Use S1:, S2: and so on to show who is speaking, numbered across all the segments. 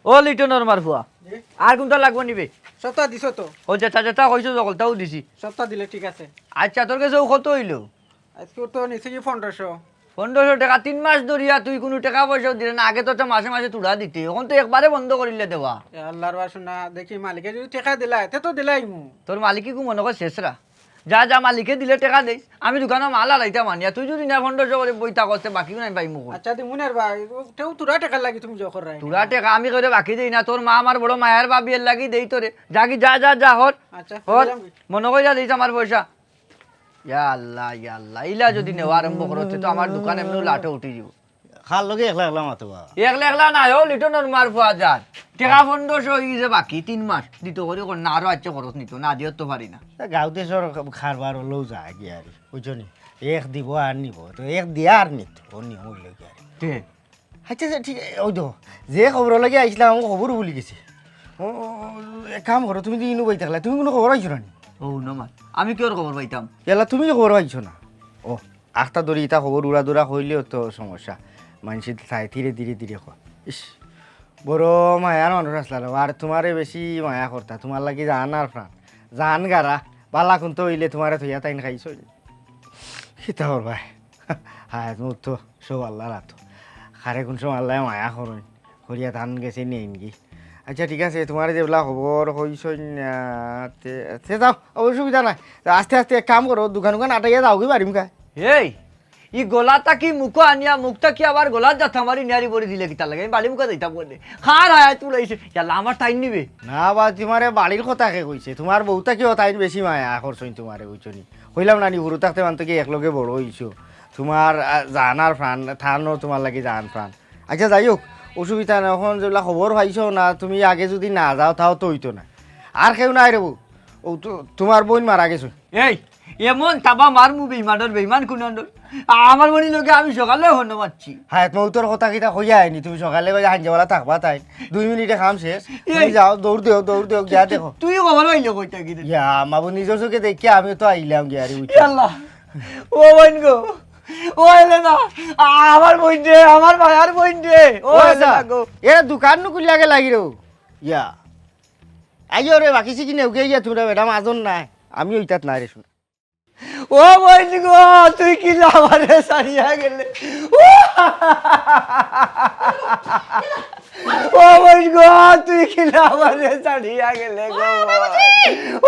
S1: ও লিটনের মারফুয়া আর কোনটা লাগবো নিবে
S2: সপ্তাহ দিছো তো
S1: ও যেটা যেটা কইছো সকলটাও দিছি
S2: সপ্তাহ দিলে ঠিক আছে।
S1: আচ্ছা তোর কাছে কত হইলো
S2: আজকে তো নিচে কি 1500।
S1: 1500 টাকা 3 মাস ধরিয়া তুই কোনো টাকা পয়সাও দিলে না আগে তো মাসে মাসে তুড়া দিতে এখন তো একবারে বন্ধ করিলে দেওয়া
S2: এ আল্লাহর বাসনা দেখি মালিকে যদি টাকা দিলা এতে তো দিলাই মু।
S1: তোর মালিকই কু মনে কর শেষরা যা যা মালিকে দিলে টাকা দেই আমি দোকানে মাল আলাইতা মানিয়া তুই যদি না 1500 করে বইতা করতে বাকি নাই পাই মুখ
S2: আচ্ছা দি মুনের ভাই তেও তোরা টাকা লাগি তুমি যখন রাই।
S1: তুরা টাকা আমি করে বাকি দেই না তোর মা আমার বড় মায়ের বাবিয়ের লাগি দেই তোরে জাগি যা যা যা হট
S2: আচ্ছা
S1: হট
S2: দিলাম কি?
S1: মনে কইরা দিস আমার পয়সা ইয়া আল্লাহ ইলা যদি নেওয়া আরম্ভ করতে তো আমার দোকান এমনি লাটে উঠি যাব
S3: খার লগে একলা একলা মাতো
S1: একলা একলা না ও লিটনের মার ফুয়া যার টাকা 1500 হয়ে গেছে বাকি 3 মাস দিতে করি না আরো আচ্ছা খরচ নিত না দিও তো পারি না
S3: গাঁওতে সর খারবার হলেও যায় কি আর বুঝছনি এক দিব আর নিব তো এক দিয়া আর নিত ও নিয়ম হইলে কি আর
S1: তে
S3: আচ্ছা আচ্ছা ঠিক ওই তো যে খবর লাগে আইছিলাম আমি খবর ভুলি গেছি ও এক কাম করো তুমি তো ইনু বই থাকলা তুমি কোনো খবর আইছো না নি?
S1: ও নমার আমি কি ওর খবর পাইতাম
S3: এলা তুমি খবর আইছো না ও আখটা ধরি ইটা খবর উড়া দুরা হইলেও তো সমস্যা মানুষের চাই ধীরে ধীরে ধীরে কর ইস বড় মায়ার মানুষ আসলা আর তোমারে বেশি মায়া করতা তোমার লাগি জান আর প্রাণ জান গারা বালা কোনতো হইলে তোমারে থইয়া তাইন খাইছো সীতা হর ভাই হায় মোর তো সব আল্লাহ রাতো খারে কোন সময় আল্লাহ মায়া করুন করিয়া ধান গেছে নেই কি আচ্ছা ঠিক আছে তোমার যেগুলা খবর হইছ সে যাও অসুবিধা নাই আস্তে আস্তে এক কাম করো দোকান দোকান আটাইয়া যাও কি পারিম কা
S1: এই ই গোলাটা কি মুখো আনিয়া মুখটা কি আবার গোলার যাতা মারি নিয়ারি পরে দিলে কি তার লাগে আমি বাড়ি মুখে দিতাম বলে খার হায় তুলাইছে ইয়াল্লা আমার টাইম নিবে
S3: না বা তোমারে বাড়ির কথা কে কইছে তোমার বউটা কি তাই বেশি মায়া করছই তোমারে কইছনি কইলাম না নি বুড়ো থাকতে মানতে কি একলগে বড় হইছো তোমার জানার প্রাণ থানো তোমার লাগি জান প্রাণ আচ্ছা যাই হোক অসুবিধা না এখন যেগুলা খবর পাইছো না তুমি আগে যদি না যাও তাও তো হইতো না আর কেউ নাই রে বউ ও তো তোমার বোন মারা গেছো
S1: এই এমন তাবা মারমু বেইমানের বেইমান কুনান্ডর আমার মনে লোকে আমি সকালে হন্য মারছি
S3: হ্যাঁ তোমার তোর কথা কিটা হইয়া আইনি তুমি সকালে কই হাঞ্জাওয়ালা থাকবা তাই 2 মিনিটে খাম শেষ তুমি যাও দৌড় দেও যা দেখো
S1: তুই খবর পাইলো কইটা কি
S3: ইয়া মাবু নিজের চোখে দেখি আমি তো আইলাম গিয়া রে
S1: আল্লাহ ও বোন গো ও এলে না আমার বোন রে আমার ভাইয়ার বোন রে ও এলে না গো
S3: এরা দোকান নু কুলিয়াকে লাগি রে ইয়া আইও রে বাকি সিকি নেউ গিয়া তোমরা ম্যাডাম আজন নাই আমি ওইটাত নাই রে শুন
S1: ও বোন গো তুই কি আমারে সারিয়া গেলে ও বোন গো তুই কি আমারে সারিয়া গেলে গো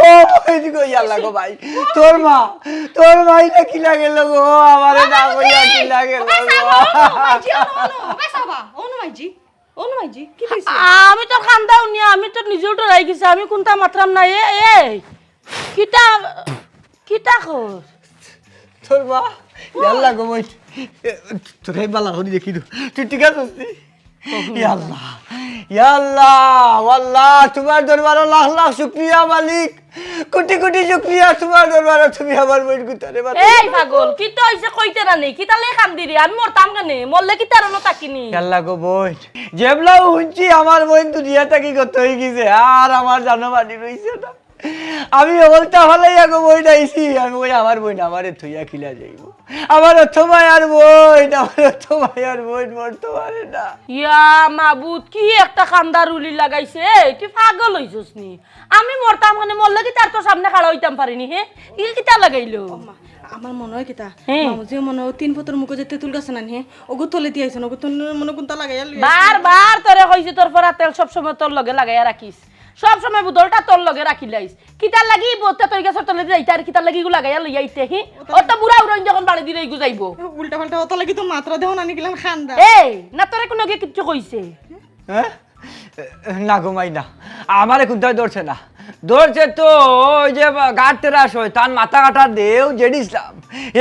S1: ও বোন গো ইয়াল্লা গো ভাই তোর মা এটা কি লাগেল গো আমারে না কইয়া কি লাগেল গো
S4: আমি তো খান্দাও নিয়া আমি তো নিজেও তো রাই গেছি আমি কোনটা মাত্রাম নাই এই কিটা কিটা কর
S1: তোর মা ইয়াল্লা গো ভাই তোরে বালা হরি দেখি তুই ঠিক আছে ইয়াল্লাহ ইয়াল্লাহ ওয়াল্লাহ তোমার দরবারে লাখ লাখ শুকরিয়া মালিক কোটি কোটি শুকরিয়া তোমার দরবারে তুমি আমার বই গুতারে বাবা
S4: এই পাগল কিটা হইছে কইতে রানি কিটা লে কান্দি রে আমি মরতাম কেনে মরলে কি তার না তাকিনি
S1: ইয়াল্লাহ গো বই জেবলা হুঁচি আমার বই দুনিয়াটা কি কত হই গেছে আর আমার জানবাড়ি রইছে না আমি বলতে হলাইয়া গো বই নাইছি আমি কই আমার বই না আমারে থইয়া খিলা যাইব আমার অথমায় আর বই না আমার অথমায় আর বই মরতে পারে না
S4: ইয়া মাবুত কি একটা কান্দার উলি লাগাইছে তুই পাগল হইছস নি আমি মরতাম কেনে মরলে কি তার তো সামনে খাড়া হইতাম পারিনি হে কি কিটা লাগাইলো
S5: আমার মনে হয় কিতা
S4: হ্যাঁ।
S5: মামুজি মনে হয় 3 ফুটের মুখে যে তেঁতুল গাছ না হে ওগো তলে দিয়ে আইছেন ওগো তুন মনে কোনটা লাগাইয়া
S4: বার তোরে কইছি তোর পরা তেল সব সময় তোর লগে লাগাইয়া রাখিস সব সময় বুদলটা তোর লগে রাখি লাইস কিতার লাগি বতে তোর গাছের তলে যাইতে আর কিতার লাগি গু লাগাইয়া লই আইতে হি ও তো বুড়া উড়ন যখন বাড়ি দিলে গু যাইবো
S5: উল্টা পাল্টা অত লাগি তো মাত্রা দেও না নিগিলাম খান্দা
S4: এই না তোরে কোনো গে কিচ্ছু কইছে
S1: হ্যাঁ না ঘুমাই না আমারে কোথায় ধরছে না ধরছে তো ওই যে গাড়তেরা শয়তান মাথা কাটা দেও জেড ইসলাম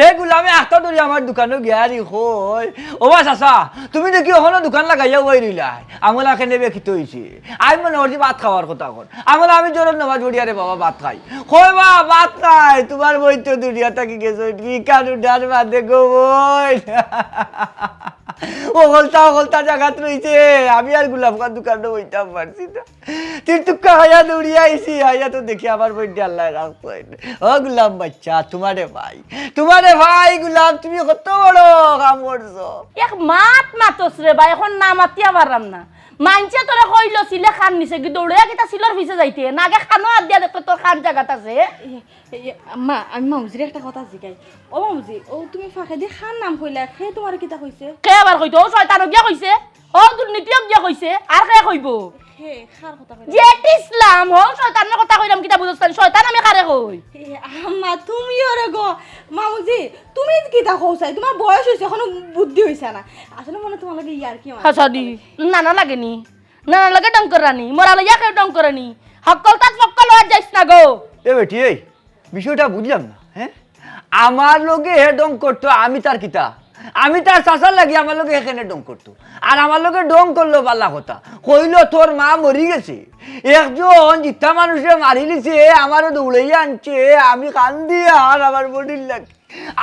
S1: এগুলো আমি একটা ধরি আমার দোকানে গিয়ারি হই ও বা চাচা তুমি দেখি ওখানে দোকান লাগাইয়া ওই রইলাই আমলা খেলে বেখিত হয়েছে আমি মনে করছি ভাত খাওয়ার কথা কর আমলা আমি জোর নামাজ পড়ি আরে বাবা ভাত খাই কই বা ভাত খাই তোমার বই তো দুনিয়া থাকি গেছো কি কারু ডার বাদে গো বই ও হলতা জায়গাত রইছে আমি আর গুলাব খান দোকানে বইতাম পারছি না তিন টুকা হাইয়া দৌড়িয়ে আইসি হাইয়া তো দেখি আমার বইটি আল্লাহ রাখতো ও গুলাম বাচ্চা তোমারে ভাই গুলাম তুমি কত বড় কাম করছো
S4: এক মাত মাতস রে ভাই এখন না মাতিয়া পারলাম না মানছে তোরে কইল সিলে খান নিছে কি দৌড়ে কিতা সিলর পিছে যাইতে নাগে খানো আর দিয়া দেখলে তোর খান জায়গাত আছে
S5: মা আমি মামুজির একটা কথা জিগাই ও মামুজি ও তুমি ফাঁকে দিয়ে খান নাম কইলা সে তোমার কিতা কইছে
S4: কে আবার কইতো ও শয়তানক গিয়া কইছে ও দুর্নীতিক গিয়া কইছে আর কে কইব
S5: হে খার কথা কইলা
S4: জেট ইসলাম ও শয়তানের কথা কইলাম কিতা বুঝছস শয়তান আমি কারে কই
S5: আম্মা তুমি ওরে গো মামুজি তুমি কিতা কইছাই তোমার বয়স হইছে এখনো বুদ্ধি হইছে না আসলে মনে তোমার লাগে ইয়ার কি
S4: হাসাদি নানা লাগেনি নানা লাগে ডঙ্করানি মোরা লইয়া কেউ ডঙ্করানি হকল তাত ফক্কল হয়ে যাইস না গো
S1: এ বেটি এই বিষয়টা বুঝলাম না হ্যাঁ আমার লোকে হে ডং করতো আমি তার কিতা আমি তার চাচার লাগি আমার লোকে এখানে ডং করতো আর আমার লোকে ডং করলো পাল্লা কথা কইল তোর মা মরি গেছে একজন জিতা মানুষে মারি দিছে আমারও দৌড়াইয়া আনছে আমি কান্দি আর আমার বডির লাগে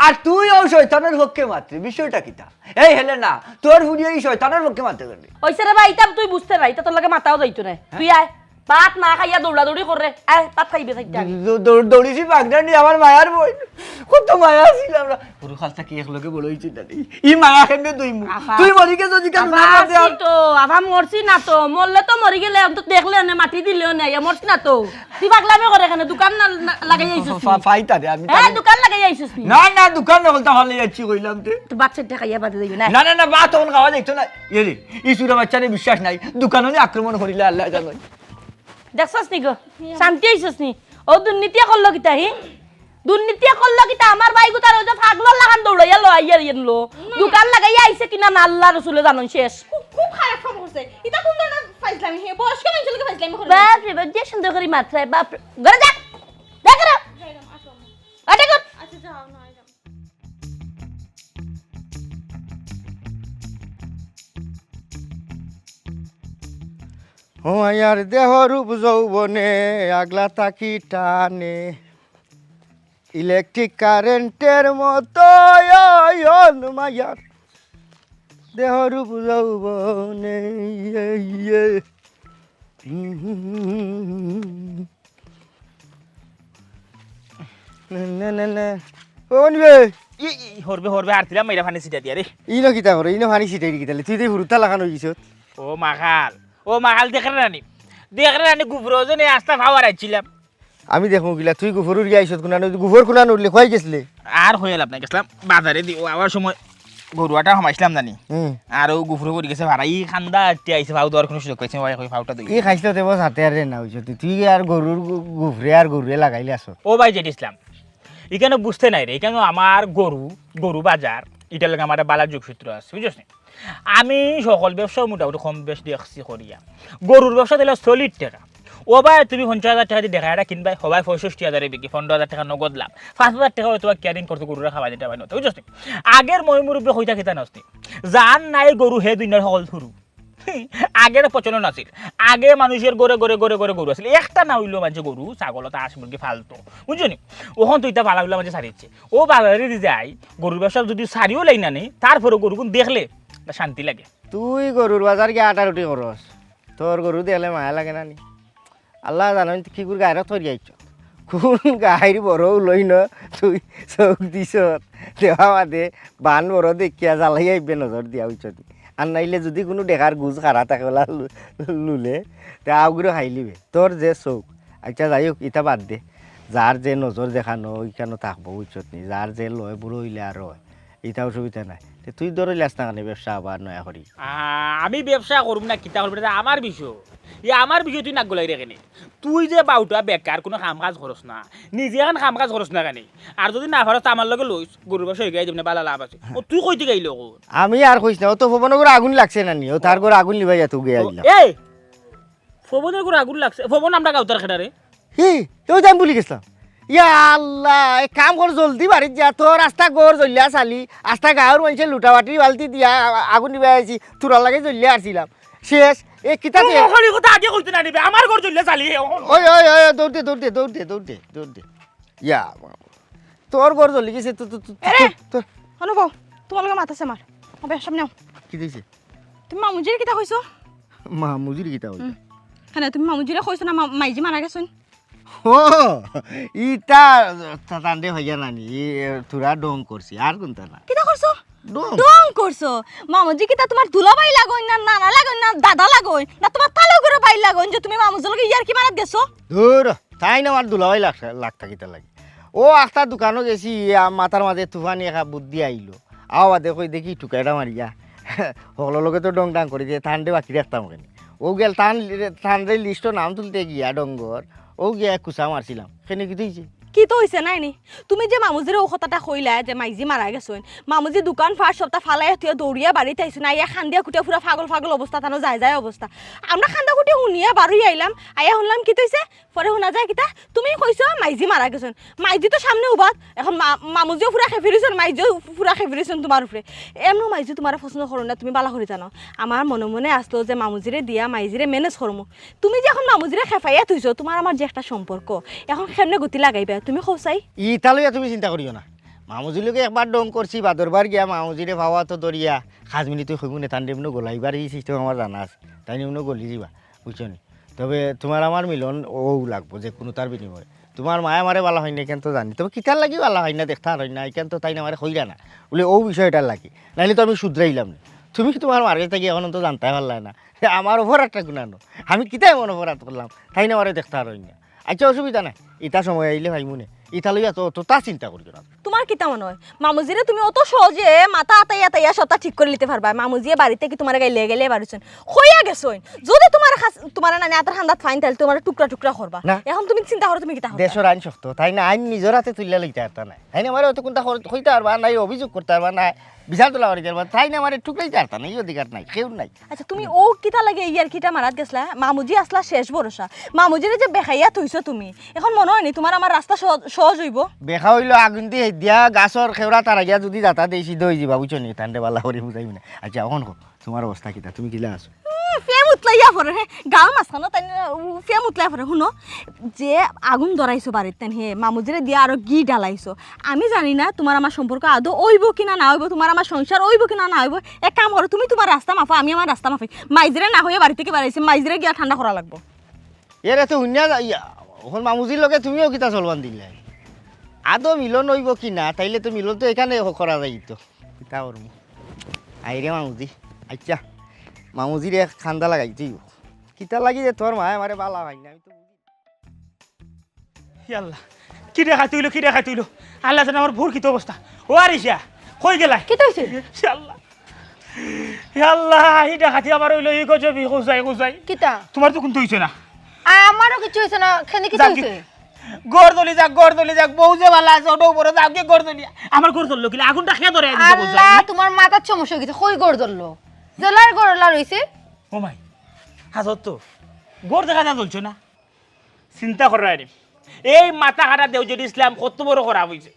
S1: আর তুই ও শয়তানের পক্ষে মাত্রে বিষয়টা কিতা এই হেলে না তোর হুড়িয়ে এই শয়তানের পক্ষে মারতে পারবি
S4: ওইসে রে ভাই ইতাম তুই বুঝতে নাই তোর লাগে মাথাও যাইতো না তুই আয় ভাত না খাইয়া দৌড়াদৌড়ি করে আয় ভাত খাইবে থাকতে
S1: দৌড়িছি বাগদানি আমার মায়ার বই কত মায়া ছিল আমরা পুরো খালটা কি এক লগে বড় হইছে দাদি ই মায়া কেমনে তুই মরিকে যদি কেন
S4: তো আভা মরছি না তো মরলে তো মরি গেলে তো দেখলে না মাটি দিলেও না মরছি না তো তুই পাগলামি করে এখানে দোকান না লাগাই আইছিস
S1: ফাইতা রে আমি
S4: হ্যাঁ দোকান লাগাই আইছিস
S1: না না দোকান নকলতা হলে যাচ্ছি কইলাম তে
S4: তো বাচ্চাটা খাইয়া বাদে যাইবে না
S1: না না না বা তখন খাওয়া দেখতো না এরে এই সুরা বাচ্চারে বিশ্বাস নাই দোকানে আক্রমণ করিলে আল্লাহ জানে
S4: দেখছস নি গো শান্তি হইছস নি ও দুর্নীতি করলো কিতা হি দুর্নীতি করলো কিতা আমার ভাই গুতার ওই যে ফাগল লাগান দৌড়াইয়া লো আইয়া ইনলো দোকান লাগাইয়া আইছে কিনা না আল্লাহ রাসূলে জানুন শেষ
S5: খুব খারাপ কাম করছে এটা কোন ধরনের ফাইজলামি হে বয়স কেমন চলে ফাইজলামি করে
S4: বাপ রে বাপ যে সুন্দর করে মাত্রায় বাপ ঘরে যা দেখ রে আটা কর
S5: আচ্ছা যাও না যাও
S3: ও আয়ার দেহ রূপ যৌবনে আগলা তাকি টানে ইলেকট্রিক কারেন্টের মতো মায়ার দেহ রূপ যৌবনে ও নিবে
S6: হরবে হরবে হারতিলাম মেয়েরা ফানি সিটা দিয়া রে
S3: ইনো কিতা করে ইনো ফানি সিটাই কিতালে তুই দেই হুরুতা লাগানো গিছত
S6: ও মাখাল দেখে রানি গুবরোজনে আস্তা ভাও আইছিলাম
S3: আমি দেখো গিলা তুই গুফরুর গিয়া আইছত কোনা গুফর কোনা নড়লে কই গেছলে
S6: আর হয়ে লাভ নাই গেছিলাম বাজারে দি আবার সময় গরুয়াটা সমাইছিলাম জানি আর ও গুফরো করে গেছে ভাড়া ই খান্দা আটটি আইছে ভাও দেওয়ার কোনো সুযোগ পাইছে ওই ভাওটা দিই
S3: ই খাইছিল দেব সাথে আর না হইছত তুই আর গরুর গুফরে আর গরুরে লাগাইলে আস
S6: ও ভাই জেড ইসলাম এখানে বুঝতে নাই রে এখানে আমার গরু বাজার এটার লাগে আমার বালা যোগসূত্র আছে বুঝছিস আমি সকল ব্যবসা মোটামুটি কম বেশ দেখছি করিয়া গরুর ব্যবসা দিলে 40 টাকা ও ভাই তুমি 50,000 টাকা দিয়ে দেখা এটা কিনবাই সবাই 65,000 বিক্রি 15,000 টাকা নগদ লাভ 5,000 টাকা তোমার ক্যারিং করতে গরুরা খাওয়া দিতে পারে না বুঝছিস আগের মই মুরব্বী হইতা খেতা নস্তি জান নাই গরু হে দুনিয়ার সকল থুরু আগের প্রচলন আছিল আগে মানুষের গড়ে গরু আছিল একটা না হইলেও মাঝে গরু ছাগল হাঁস মুরগি ফালতো বুঝলি ওখান তো এটা পালাগুলো মাঝে ছাড়িয়েছে ও বাজারে যাই গরুর ব্যবসা যদি ছাড়িও লাই না নেই তারপরে গরুগুন দেখলে শান্তি লাগে
S3: তুই গরুর বাজার গিয়ে আটা রুটি করস তোর গরু দেখলে মায়া লাগে না নি আল্লাহ জানো কি করে গায়ের থরি আইছ কোন গায়ের বড় লই ন তুই চোখ দিছ দেওয়া বাদে বান বড় দেখিয়া জ্বালাই আইবে নজর দিয়া হইছ আর নাইলে যদি কোনো দেখার গুজ খারা থাকে ওলা লুলে তে আউগুলো খাইলিবে তোর যে চোখ আচ্ছা যাই হোক ইটা বাদ দে যার যে নজর দেখানো ওইখানে থাকবো বুঝছত নি যার যে লয় বুড়ো হইলে আর হয় এটা অসুবিধা নাই তুই ধরে লাস না কেন ব্যবসা আবার নয়া করি
S6: আমি ব্যবসা করব না কিতা করব এটা আমার বিষয় আমার বিষয় তুই নাক গলাই রেখে তুই যে বাউটা বেকার কোনো কাম কাজ খরচ না নিজে এখন কাম কাজ খরচ না কেন আর যদি না ভারত আমার লগে লইস গরুর বাসা হয়ে গাই দেব না বালা লাভ আছে ও তুই কইতে গাইল
S3: আমি আর কইস না ও তো ভবন করে আগুন লাগছে না নি ও তার করে আগুন লিবাই যা তুই গিয়ে আইলা
S6: এই ফবনের করে আগুন লাগছে ফবন আমরা গাউতার খেডারে
S3: হি তুই যাম বলি গেছলাম ইয়া আল্লাহ এক কাম কর জলদি বাড়িত যা তোর রাস্তা গোর জ্বলিয়া চালি আস্তা গাঁৱৰ মানুষে লুটা বাটির বালতি দিয়া আগুন দিবা আইছি তোরার লাগে জ্বলিয়া আসছিলাম শেষ এ কিতাতে
S6: ওখানে কথা আগে কইতে না দিবে আমার ঘর জ্বলিয়া চালি
S3: ওই দৌড়তে ইয়া তোর ঘর জ্বলি গেছে তোর
S5: অনুভব তোমার লগে মাথা আছে আমার হবে সামনে আও
S3: কি দিছে
S5: তুমি মামুজির কিতা কইছো
S3: মামুজির কিতা হইল
S5: হ্যাঁ তুমি মামুজিরে কইছো না মাইজি মারা গেছুন
S3: ও ইটা তান্ডে হইয়া নানি তোরা ডং করছি আর কোনটা না
S5: কিতা করছো ডং করছো মামুজি কিতা তোমার দুলাভাই লাগোই না নানা লাগোই না দাদা লাগোই না তোমার তালো করে বাই লাগোই যে তুমি মামুজের লগে ইয়ার কি মারাত গেছো
S3: দূর তাই না আমার দুলাভাই লাগতা কিতা লাগে ও একটা দোকানও গেছি মাথার মাঝে তুফানি একা বুদ্ধি আইলো আও বাদে কই দেখি টুকাইটা মারিয়া সকলের লগে তো ডং ডাং করে দিয়ে ঠান্ডে বাকি রাখতাম ওখানে ও গেল ঠান্ডে লিস্টর নাম তুলতে গিয়া ডঙ্গর ও গিয়া কুচা মারছিলাম সেখানে কি হয়েছে
S5: কি তো হইছে নাই নি তুমি যে মামুজির ও কথাটা কইলা যে মাইজি মারা গেছেন মামুজি দোকান ফার্স্ট সপ্তাহ ফালাই তুই দৌড়িয়া বাড়িতে আইছো না ইয়া খান্দিয়া কুটিয়া পুরা পাগল পাগল অবস্থা তানো যায় যায় অবস্থা আমরা খান্দা কুটি শুনিয়া বাড়ি আইলাম আইয়া শুনলাম কি তৈছে পরে শোনা যায় কিতা তুমি কইছো মাইজি মারা গেছেন মাইজি তো সামনে উবাত এখন মামুজিও পুরা খেফিরিছেন মাইজিও পুরা খেফিরিছেন তোমার উপরে এমন মাইজি তোমার পছন্দ করো না তুমি বালা করে জানো আমার মনে মনে আসতো যে মামুজিরে দিয়া মাইজিরে ম্যানেজ করমু তুমি যে এখন মামুজিরে খেফাইয়া থইছো তোমার আমার যে একটা সম্পর্ক এখন কেমনে গতি লাগাইবা তুমি কৌসাই
S3: ইতালইয়া তুমি চিন্তা করিও না মামুজিলোকে একবার ডং করছি বাদরবার গিয়া মামুজিরে ভাবা তো দরিয়া 5 মিনিট হইবুনে তান দেবনো গলাইবার এই সিস্টেম আমার জানা আছে তাই নিমনো গলি যাবা বুঝছো নি তবে তোমার আমার মিলন ও লাগবো যে কোনো তার বিনিময়ে তোমার মায়া মারে ভালো হয় না কেন তো জানি তবে কিতার লাগি ভালো হয় না দেখতে হয় না কেন তো তাই না মারে হইরা না বলে ও বিষয়টার লাগি নাইলে তো আমি শুধরাইলাম না তুমি কি তোমার মার্কেট থেকে এখন তো জানতে পারলাই না আমার ওপর একটা গুণানো আমি কিতাই মনে অপরাধ করলাম তাই না মারে দেখতে হয় না আচ্ছা অসুবিধা নাই ইটা সময় আইলে ভাই মনে ইটা লইয়া তো তা চিন্তা করিও না
S5: তোমার কি তেমন হয় মামুজিরে তুমি অত সহজে মাথা আতাইয়া তাইয়া সবটা ঠিক করে নিতে পারবা মামুজিয়ে বাড়িতে কি তোমার গাইলে গেলে বাড়িছেন হইয়া গেছইন যদি তোমার নানি আতার হান্দাত ফাইন তাহলে তোমার টুকরা টুকরা করবা
S3: না।
S5: এখন তুমি চিন্তা করো তুমি কি তা
S3: দেশের আইন শক্ত তাই না আইন নিজের হাতে তুললে লইতে পারতা না তাই না আমার অত কোনটা হইতে পারবা নাই অভিযোগ করতে পারবা না বিচার তোলা পারি পারবা তাই না আমার টুকরাইতে পারতা না এই অধিকার নাই কেউ নাই
S5: আচ্ছা তুমি ও কিতা লাগে ইয়ার কিটা মারাত গেছলা মামুজি আসলা শেষ ভরসা মামুজিরে যে বেখাইয়া থইছো তুমি এখন মনে হয় নি তোমার আমার রাস্তা সহজ হইব
S3: বেখা হইলো আগুন দিয়ে দিয়া গাছর খেওরা তার গিয়া যদি যাতা দেই সিদ্ধ হয়ে যাবা বুঝছো নি তান্ডে বালা করে বুঝাইব না আচ্ছা এখন তোমার অবস্থা কিতা তুমি কিলা আছো
S5: ফেম উতলাইয়া পরে হে গাল মাঝখানো তাই ফেম উতলাই পরে শুনো যে আগুন ধরাইছো বাড়িতে তেন হে মামুজিরে দিয়া আরো ঘি ডালাইছো আমি জানি না তোমার আমার সম্পর্ক আদৌ ওইব কিনা না হইব তোমার আমার সংসার ওইব কিনা না হইব এক কাম করো তুমি তোমার রাস্তা মাফা আমি আমার রাস্তা মাফি মাইজিরে না হয়ে বাড়ি থেকে বাড়াইছে মাইজিরে গিয়া ঠান্ডা করা লাগবো
S3: এর এত উন্না এখন মামুজির লগে তুমিও কিতা চলবান দিলে আদৌ মিলন হইব কি না তাইলে তো মিলন তো এখানে করা যাইতো কিতা করবো আইরে মামুজি আচ্ছা মামুজিরে খান্দা লাগাইছি কিতা লাগি যে তোর মায় আমারে বালা হয় না আমি তো
S6: আল্লাহ কি রেখা তুইলো কি রেখা তুইলো আল্লাহ জানে আমার ভোর কি তো অবস্থা ও আরিসা কই গেলাই
S5: কি হইছে
S6: আল্লাহ আল্লাহ এই দেখাতি আমার হইলো এই গজবি খুঁজাই খুঁজাই
S7: কিতা
S6: তোমার তো কিন্তু হইছে না
S7: আমারও কিছু হয়েছে না খেনে কিছু হয়েছে
S6: গড় দলি যাক বউ যে ভালো আছে ওটা উপরে যাও কে গড় দলি আমার গড় দললো কিলা আগুনটা খেয়ে ধরে
S7: আল্লাহ তোমার মাথার সমস্যা হয়ে গেছে কই গড় ধরলো জেলার গড়লা রইছে
S6: ও মাই হাজত তো গড় দেখা যা চলছো না চিন্তা করার এই মাথা কাটা দেও যদি ইসলাম কত বড় খারাপ হয়েছে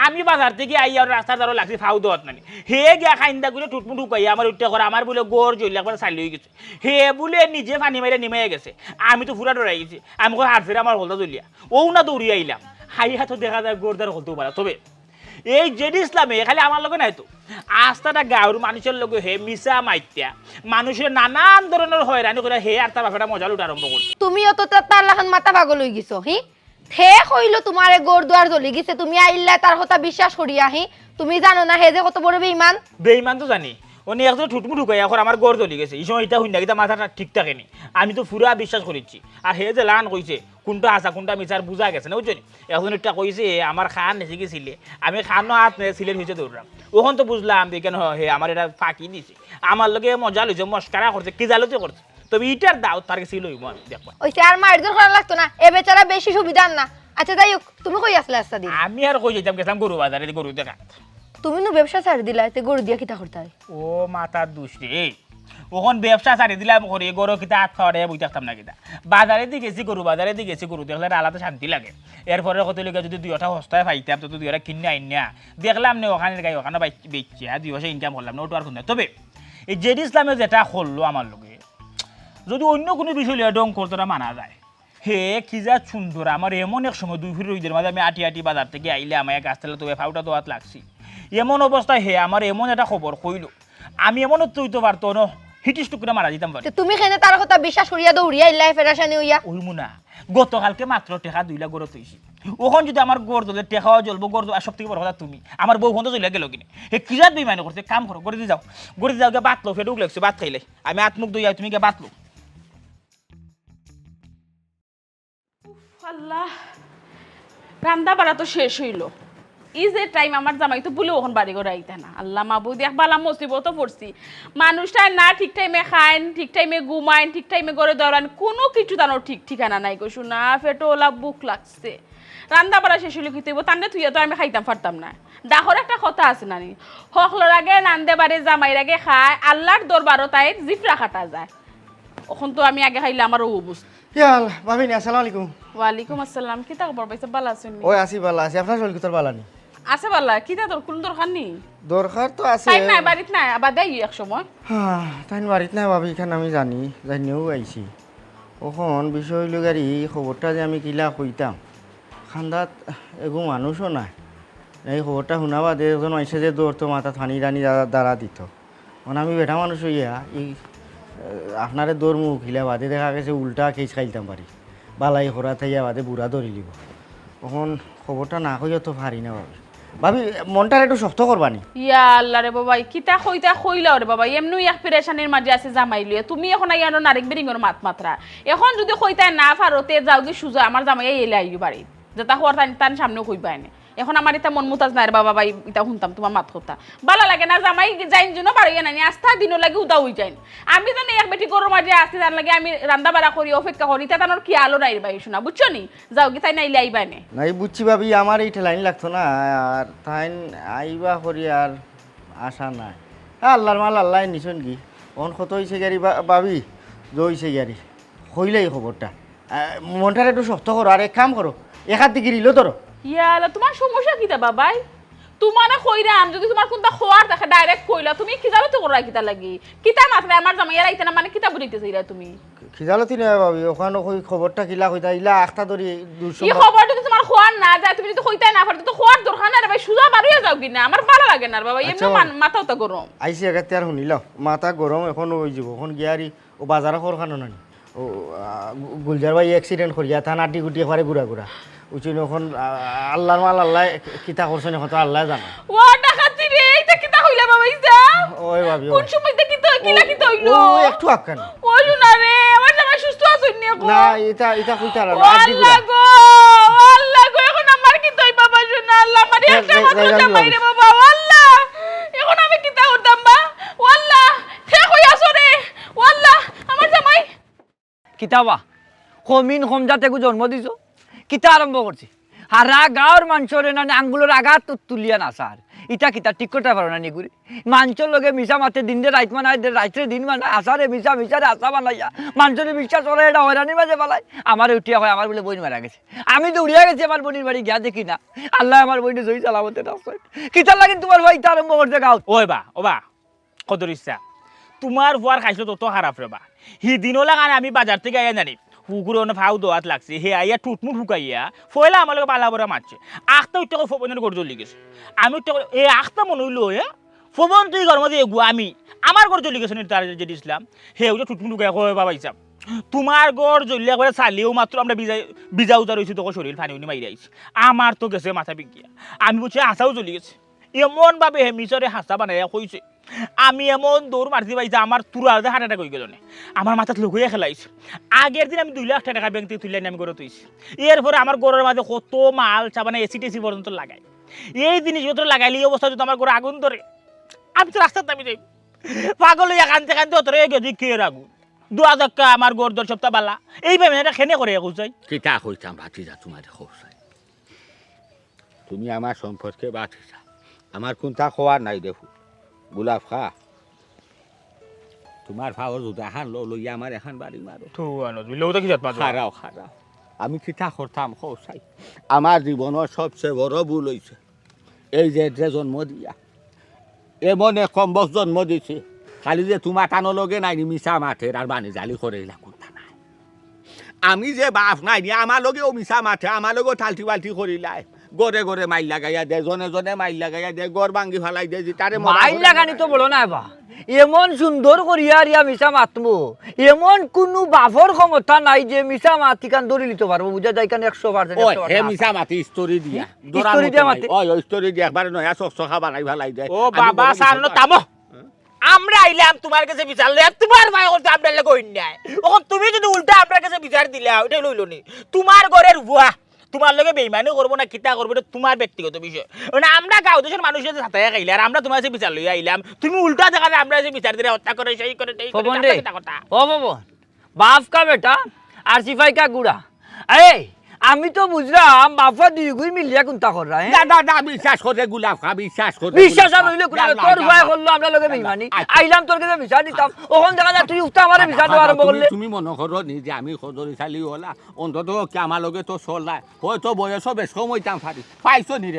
S6: আমি বাজার থেকে আইয়া রাস্তার দ্বারা লাগছি ফাউ দেওয়াত নানি হে গিয়া খাইন্দা করে টুটমুট উকাই আমার উঠতে করে আমার বলে গড় জ্বলি একবার চালি হয়ে গেছে হে বলে নিজে পানি মারে নিমাইয়া গেছে আমি তো পুরা ডরাই গেছি আমি কই হাত ফেরে আমার হলদা জ্বলিয়া ও না দৌড়িয়ে আইলাম হাই হাতও দেখা যায় গড়দার হলতেও পারে তবে এই জেডি ইসলামে খালি আমার লগে নাই তো আস্থাটা গাঁর মানুষের লগে হে মিশা মাইত্যা মানুষের নানান ধরনের হয়রানি করে হে আর তার বাপেটা মজা লুট আরম্ভ করছে
S7: তুমিও তো তার লাখান মাথা পাগল হয়ে গেছো হি থে হইল তোমারে গড় দুয়ার জ্বলি গেছে তুমি আইল্লা তার কথা বিশ্বাস করিয়া হি তুমি জানো না হে যে কত বড় বেঈমান
S6: বেঈমান তো জানি উনি একদম ঠুটমু ঢুকাই এখন আমার গড় জ্বলি গেছে এই সময় এটা হইনা কিতা মাথাটা ঠিক থাকেনি আমি তো পুরা বিশ্বাস করেছি আর হে যে লান কইছে কোনটা আসা কোনটা মিছার বুঝা গেছে না বুঝছো এখন একটা কইছে আমার খান নেছে গেছিলে আমি খানো হাত সিলেট হয়েছে দৌড়লাম ওখান তো বুঝলাম যে কেন হে আমার এটা ফাঁকি দিছে আমার লগে মজা লইছে মস্কারা করছে কি জালোতে করছে তবে ইটার দাও তার কাছে লইব আমি দেখবা
S7: ওইসে আর মারধর করা লাগতো না এ বেচারা বেশি সুবিধা না আচ্ছা যাই হোক তুমি কই আসলে আস্তা দিন
S6: আমি আর কই যেতাম গেছিলাম গরু বাজারে গরু দেখা
S7: তুমি নো ব্যবসা ছাড় দিলা তে গরু দিয়া কিতা করতে হয়
S6: ও মাথার দুষ রে ওখন ব্যবসা ছাড়ি দিলাম করে গরু কিতা হাত খাওয়ারে বই থাকতাম না কিতা বাজারে দিয়ে গেছি গরু বাজারে দিয়ে গেছি গরু দেখলে আলাদা শান্তি লাগে এরপরে কত লোক যদি দুইটা হস্তায় পাইতাম তো দুইটা কিনে আইন না দেখলাম না ওখানে গাই ওখানে বেচছে দুই বছর ইনকাম করলাম না ওটা আর শুনে তবে এই জেডি ইসলামে যেটা করলো আমার লোকে যদি অন্য কোনো বিষয় লিয়ে ডং করতো না মানা যায় হে কি যা সুন্দর আমার এমন এক সময় 2 ফিট রইদের মাঝে আমি আটি আটি বাজার থেকে আইলে আমার গাছতলা তো ফাউটা দোয়াত লাগছি এমন অবস্থায় হে আমার এমন একটা খবর কইল আমি এমনও তুই তো পারতো ন হিটিস টুকরা মারা দিতাম পারি
S7: তুমি খেনে তার কথা বিশ্বাস করিয়া দৌড়িয়া ইল্লাই ফেরাসানি হইয়া
S6: ওই মুনা গতকালকে মাত্র টেকা 2 লাখ গড় তৈছি ওখান যদি আমার গড় জ্বলে টেকাও জ্বলবো গড় সব থেকে বড় কথা তুমি আমার বউ ফোন জ্বলে গেল কিনে হে কি জাত বেমানি করছে কাম করো গড়ে দিয়ে যাও গিয়ে বাত লো ফেটুক লাগছে বাত খাইলে আমি আত্মুখ দই তুমি গিয়ে বাত লো
S4: আল্লাহ রান্না বাড়া তো শেষ হইল এই যে টাইম আমার জামাই তো বলে ওখান বাড়ি করে আইতে না আল্লাহ মাবুদ একবালা মুসিবত পড়ছি মানুষটা না ঠিক টাইমে খাইন ঠিক টাইমে ঘুমাইন ঠিক টাইমে করে দৌড়ান কোনো কিছু তানোর ঠিক ঠিকানা নাই কইসু না ফেটো ওলা বুক লাগছে রান্না বাড়া শেষ হইলে কি তৈব তান্ডে তুই তো আমি খাইতাম পারতাম না ডাহর একটা কথা আছে নানি হকলোর আগে রান্দে বাড়ি জামাইর আগে খায় আল্লাহর দরবারও তাই জিফরা খাটা যায় এখন তো আমি আগে খাইলে আমার অবস্থা
S3: ইয়াল ভাবি নি আসসালামু আলাইকুম
S4: ওয়ালাইকুম আসসালাম কি তা খবর পাইছে ভালো আছেন
S3: ওই আসি ভালো আছি আপনার শরীর কিতর ভালো নি
S4: আছে ভালো কি তা তোর কোন দরকার নেই
S3: দরকার তো আছে
S4: টাইম নাই বাড়িতে নাই আবার দেই এক সময়
S3: হ্যাঁ তাই বাড়িত নাই ভাবি এখানে আমি জানি জানিও আইছি ওখন বিষয় হইল গাড়ি খবরটা যে আমি কিলা কইতাম খান্দাত এগো মানুষও নাই এই খবরটা শোনা বাদে একজন আইসে যে দৌড়তো মাথা থানি রানি দাঁড়া দিত মানে আমি বেটা মানুষ হইয়া এই আপনারে দৌড় মুখ খিলা বাদে দেখা গেছে উল্টা কেস খাইতাম পারি বালাই খরা থাইয়া বাদে বুড়া ধরি লিব তখন খবরটা না কইয়া তো পারি না ভাবি ভাবি মনটার একটু শক্ত করবানি
S4: ইয়া আল্লাহ রে বাবা কিতা কইলা রে বাবা এমনি এক পেরেশানির মাঝে আছে জামাই লিয়ে তুমি এখন আইয়া নারেক বেরিংর মাত্রা এখন যদি কইতাই না পারোতে যাও কি সুজা আমার জামাই এলে আইও বাড়ি যেটা হওয়ার তার সামনে কইবাই না এখন আমার এটা মন মুতাজ নাই রে বাবা ভাই এটা শুনতাম তোমার মাত কথা ভালো লাগে না জামাই যাইন জন্য পারি না আস্থা দিনও লাগে উদা হই যাইন আমি তো এক বেটি গরুর মাঝে আসতে জান লাগে আমি রান্না বাড়া করি অপেক্ষা করি তা তানোর কি আলো নাই রে ভাই শোনা বুঝছো নি যাও কি তাই না ইলে আইবাই না
S3: নাই বুঝছি ভাবি আমার এইটা লাইন লাগতো না আর তাই আইবা করি আর আশা নাই হ্যাঁ আল্লাহর মাল আল্লাহ নিছন কি অন কত হয়েছে গাড়ি ভাবি জইছে গাড়ি হইলেই খবরটা মনটার একটু শক্ত করো আর এক কাম করো একার দিকে রিলো তোর
S4: ইয়ালা তোমার সমস্যা কি তা বাবাই তোমারে কইরাম যদি তোমার কোনটা খোয়ার দেখে ডাইরেক্ট কইলা তুমি কি জানো তো করা কিতা লাগি কিতা মাত্রা আমার জামাই আইতে না মানে কিতা বুঝিতে চাইরা তুমি
S3: খিজালতি না ভাবি ওখানে কই খবরটা কিলা কইতা ইলা আখটা ধরি
S4: এই খবর যদি তোমার খোয়ার না যায় তুমি যদি কইতাই না পারতে তো খোয়ার দরকার না রে ভাই সুজা বাড়িয়া যাও কিনা আমার ভালো লাগে না রে বাবা এমনি মাথাও তো গরম
S3: আইসি একাতে আর শুনিলাম মাথা গরম এখন হয়ে যাব এখন গিয়ারি ও বাজারে খর খানো নানি ও গুলজার ভাই অ্যাক্সিডেন্ট করিয়া থানা আটি গুটি এবারে ঘুরা ঘুরা উচিত এখন আল্লাহর মাল আল্লাহ কিতা করছেন এখন তো আল্লাহ জানে
S4: ও ডাকাতি রে এটা কিতা হইলা বাবা ইসা
S3: ওই ভাবি
S4: কোন সময় দেখি তো কিলা কিতা হইলো
S3: ও একটু আক্কান
S4: ও না রে আমার জামাই সুস্থ আছে নি এখন
S3: না এটা কইতা আর আটি
S4: আল্লাহ
S3: গুলা
S4: গো আল্লাহ গো এখন আমার কি তই বাবা শোনা আল্লাহ আমার একটা মাত্র জামাই রে বাবা আল্লাহ এখন আমি কিতা করতাম বা আল্লাহ হে কইয়া সরে আল্লাহ আমার জামাই
S1: কিতাবা কমিন কম জাতে জন্ম দিছো কিতা আরম্ভ করছি হারা গাঁৱৰ মানুষরে না আঙ্গুলের আঘাত তুলিয়া না স্যার ইটা কিতা ঠিক করতে পারো না নিগুড়ি মানুষের লগে মিশা মাতে দিন দে রাইত মানায় রাইতে দিন মানায় আসারে মিশা মিশারে আসা বানাইয়া মানুষের বিশ্বাস করে এটা হয়রানির মাঝে পালাই আমার উঠিয়া হয় আমার বলে বই মারা গেছে আমি তো উড়িয়া গেছি আমার বোনের বাড়ি গিয়া দেখি না আল্লাহ আমার বইনে জয়ী চালাবতে রাস্তায় কিতা লাগে তোমার ভাই ইটা আরম্ভ করতে গাঁও
S6: ও বা কদর ইচ্ছা তোমার হওয়ার খাইছো তত খারাপ রে বা সিদিনও লাগান আমি বাজার থেকে আইয়া জানি পুকুরে ফাউ দোয়াত লাগছে হে আইয়া টুটমুট ঢুকাইয়া ফয়লা আমার লগে পালা বড়া মারছে আখটা উঠতে ফবনের গড় জ্বলি গেছে আমি উঠতে এই আখটা মনে হইলো ফবন তুই ঘর মধ্যে এগুয়া আমি আমার ঘর জ্বলি গেছে তার যে দিছিলাম হে ওই টুটমুট ঢুকাই কয় বাবা ইসাব তোমার ঘর জ্বলিয়া করে চালিয়েও মাত্র আমরা বিজা উজার হয়েছি তোকে শরীর ফানি উনি মাইরে আইছি আমার তো গেছে মাথা বিকিয়া আমি বলছি হাসাও জ্বলি গেছে এমন ভাবে হে মিশরে হাসা বানাইয়া কইছে আমি এমন দৌড় মারতে পাইছি আমার তুরার হার্ট অ্যাটাক হয়ে গেল আমার মাথাত লুকিয়ে খেলাইছে আগের দিন আমি 2 লাখ টাকা ব্যাংক থেকে তুলে আমি গড়ে তুইছি এরপরে আমার গড়ের মাঝে কত মাল চাবানা এসি টেসি পর্যন্ত লাগাই এই জিনিসপত্র লাগাইলে এই অবস্থা যদি আমার গড়ে আগুন ধরে আমি তো রাস্তার দামি যাই পাগল হইয়া কানতে কানতে অতরে গেছি কে আগুন 2000 আমার গড় 10 সপ্তাহ বালা এইভাবে এটা খেনে করে খুঁজাই
S8: কিতা কইতাম ভাতিজা তোমার খোসাই তুমি আমার সম্পর্কে ভাতিজা আমার কোনটা খোয়ার নাই দেখো গোলাপ খা তোমার ভাওর যদি এখান লইয়া আমার এখান বাড়ি মারো খারাও আমি কিতা করতাম খোসাই আমার জীবনের সবচেয়ে বড় ভুল হয়েছে এই যে জন্ম দিয়া এমন কম বস জন্ম দিছে খালি যে তোমার টানো লগে নাই মিশা মাঠের আর বানি জালি করে কোনটা নাই আমি যে বাপ নাই আমার লগেও মিশা মাঠে আমার লগেও ঠালটি বাল্টি করিলাই গড়ে গড়ে মাইল লাগাইয়া দে জনে জনে মাইল লাগাইয়া দে গড় ভাঙ্গি ফেলাই দে তারে
S1: মাইল লাগানি তো বলো না বা এমন সুন্দর করিয়া রিয়া মিশা মাতমো এমন কোনো বাফর ক্ষমতা নাই যে মিশা মাতিকান ধরে নিতে পারবো বুঝা যায় কান 100%।
S8: ওই হে মিছা মাতি স্টোরি দিয়া
S1: Story দিয়া মাতি?
S8: ওই স্টোরি দিয়া একবারে নয়া চকচকা বানাই ভালাই দেয়
S6: ও বাবা সারনো তামো আমরা আইলাম তোমার কাছে বিচার লইয়া তোমার ভাই করতে আপনার লাগে অন্যায় এখন তুমি যদি উল্টা আপনার কাছে বিচার দিলা ওইটা লইল নি তোমার ঘরের বুয়া তোমার লগে বেইমানি করবো না কিতা করবো এটা তোমার ব্যক্তিগত বিষয় মানে আমরা গাঁও দেশের মানুষের সাথে খাইলে আর আমরা তোমার কাছে বিচার লইয়া আইলাম তুমি উল্টা দেখালে আমরা যে বিচার দিলে হত্যা করে সেই করে সেই করে,
S1: পবন
S6: এটা
S1: রে
S6: কিতা কথা
S1: ও পবন বাপ কা বেটা আর সিপাই কা গুড়া এই আমি তো বুঝলাম বাপা দুই গুই মিলিয়া কোনটা কর রা
S8: না না না বিশ্বাস করে গুলাব খা বিশ্বাস করে
S1: বিশ্বাস আর হইলে কোন তোর ভয় করলো আমরা লগে বেইমানি আইলাম তোর কাছে বিচার দিতাম ওখান দেখা যায় তুই উঠতে আমারে বিচার দেওয়া আরম্ভ করলে
S8: তুমি মনে করো নি যে আমি সদরি চালি হলা অন্তত কি আমার লগে তো চলাই হয়তো বয়স বেশ সময়তাম পারি পাইছো নি রে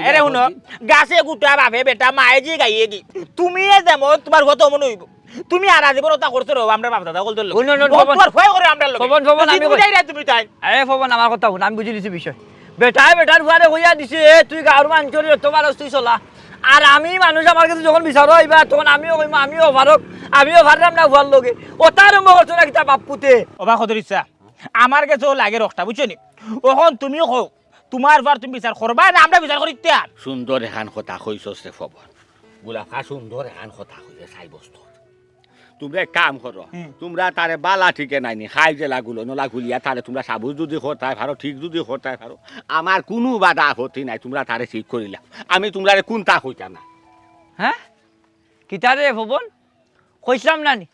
S6: এরে শুনো গাছে গুটা বাপে বেটা মায়ে যে গাইয়ে কি তুমি যেমন তোমার কত মনে হইব তুমি আর আজীবন ওটা করতে রো আমরা বাপ দাদা বলতে
S1: ওই না, না,
S6: তোমার ভয় করে আমরা লোক
S1: পবন, পবন, আমি
S6: তুমি যাই তুমি তাই
S1: এ পবন আমার কথা শুন আমি বুঝি দিছি বিষয় বেটার ভুয়ারে হইয়া দিছে তুই গাঁর মানুষের তোমার তুই চলা আর আমি মানুষ আমার কাছে যখন বিচারো আইবা তখন আমিও কইম আমিও ভারক আমিও ভারলাম না ভুয়ার লগে ওটা আরম্ভ করছো না কিতা বাপুতে
S6: অবা কত ইচ্ছা আমার কাছেও লাগে রক্তা বুঝছো নি ওখন তুমিও কও তোমার ভার তুমি বিচার করবা না আমরা বিচার করি তে
S8: সুন্দর এখান কথা কইছস রে খবর গুলাব খা সুন্দর এখান কথা কইছে সাই বস্তু তোমরা এক কাম করো তোমরা তারে বালা ঠিকে নাইনি খাই যে লাগুলো নলা গুলিয়া তারে তোমরা সাবুজ যদি হতায় পারো ঠিক যদি হতায় পারো আমার কোনো বাধা আপত্তি নাই তোমরা তারে ঠিক করিলা আমি তোমরা কোনটা হইতাম না
S1: হ্যাঁ কিতা রে ভবন কইছিলাম না নি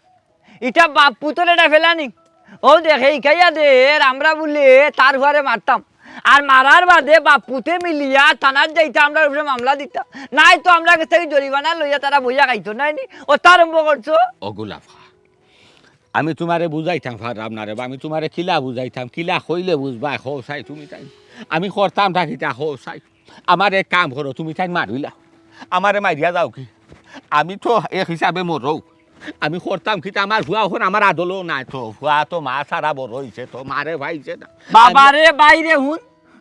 S1: এটা বাপ পুতর এটা ফেলানি ও দেখে ইকাইয়া দে আমরা বলে তার ঘরে মারতাম আর মারার বাদে বাপ পুতে মিলিয়া থানার যাইতা আমরা উপরে মামলা দিতাম নাই তো আমরা কাছ থেকে জরিমানা লইয়া তারা বইয়া খাইতো নাই নি ও তার আরম্ভ করছো
S8: ও গোলাপ আমি তোমারে বুঝাইতাম পারলাম না রে বা আমি তোমারে কিলা বুঝাইতাম কিলা কইলে বুঝবা হো চাই তুমি তাই আমি করতাম থাকিতা হো চাই আমার এক কাম করো তুমি তাই মারিলা আমারে মারিয়া যাও কি আমি তো এক হিসাবে মরও আমি করতাম কি আমার ভুয়া এখন আমার আদলও নাই তো ভুয়া তো মা সারা বড় হয়েছে তো মারে ভাইছে না
S1: বাবারে বাইরে হুন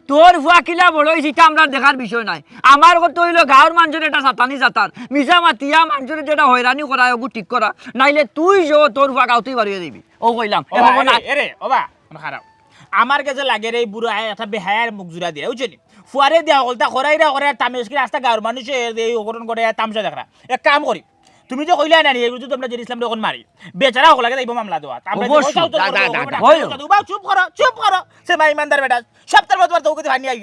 S1: তোর ভুয়া কিলা বড় হয়েছে এটা আমরা দেখার বিষয় নাই আমার কথা হইলো গাঁর মানুষের এটা সাতানি জাতার মিশা মাতিয়া মানুষের যেটা হয়রানি করা ওগু ঠিক করা নাইলে তুই যো তোর ভুয়া গাঁতেই বাড়িয়ে দিবি ও কইলাম এ বাবা না
S6: এরে ওবা খারাপ আমার কাছে লাগে রে বুড়ো একটা বেহায়ার মুখ জুড়া দিয়ে বুঝলি ফুয়ারে দেওয়া গলতা করাইরা করে তামেশকি রাস্তা গাঁর মানুষে এই অকরণ করে তামসা দেখা এক কাম করি তুমি যে কইলা না এগুলো তো আমরা যে ইসলাম যখন মারি বেচারা হলাকে যাইব মামলা দেওয়া চুপ করো সে মাই ইমানদার বেটা সপ্তাহ তোমার তো ভানি আই